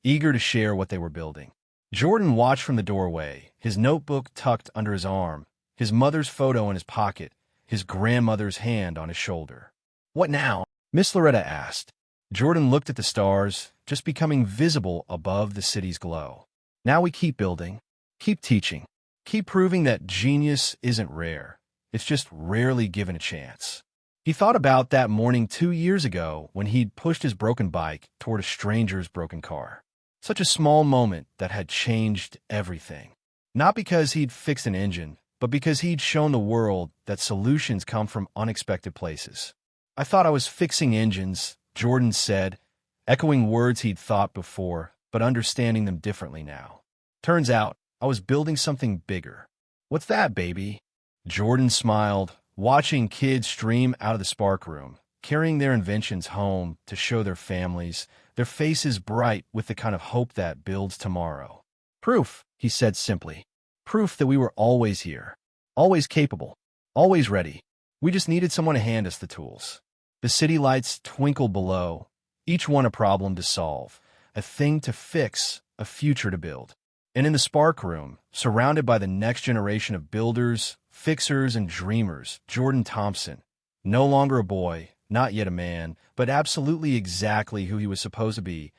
eager to share what they were building. Jordan watched from the doorway, his notebook tucked under his arm, his mother's photo in his pocket, his grandmother's hand on his shoulder. "What now?" Miss Loretta asked. Jordan looked at the stars, just becoming visible above the city's glow. "Now we keep building, keep teaching, keep proving that genius isn't rare. It's just rarely given a chance." He thought about that morning 2 years ago when he'd pushed his broken bike toward a stranger's broken car. Such a small moment that had changed everything. Not because he'd fixed an engine, but because he'd shown the world that solutions come from unexpected places. "I thought I was fixing engines," Jordan said, echoing words he'd thought before, but understanding them differently now. "Turns out, I was building something bigger." "What's that, baby?" Jordan smiled, watching kids stream out of the Spark Room, carrying their inventions home to show their families, their faces bright with the kind of hope that builds tomorrow. "Proof," he said simply. "Proof that we were always here, always capable, always ready. We just needed someone to hand us the tools." The city lights twinkled below, each one a problem to solve, a thing to fix, a future to build. And in the Spark Room, surrounded by the next generation of builders, fixers, and dreamers, Jordan Thompson, no longer a boy, not yet a man, but absolutely exactly who he was supposed to be,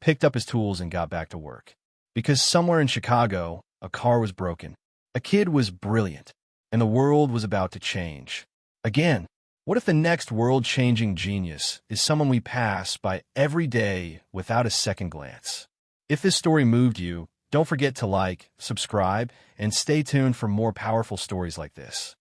picked up his tools and got back to work. Because somewhere in Chicago, a car was broken, a kid was brilliant, and the world was about to change. Again, what if the next world-changing genius is someone we pass by every day without a second glance? If this story moved you, don't forget to like, subscribe, and stay tuned for more powerful stories like this.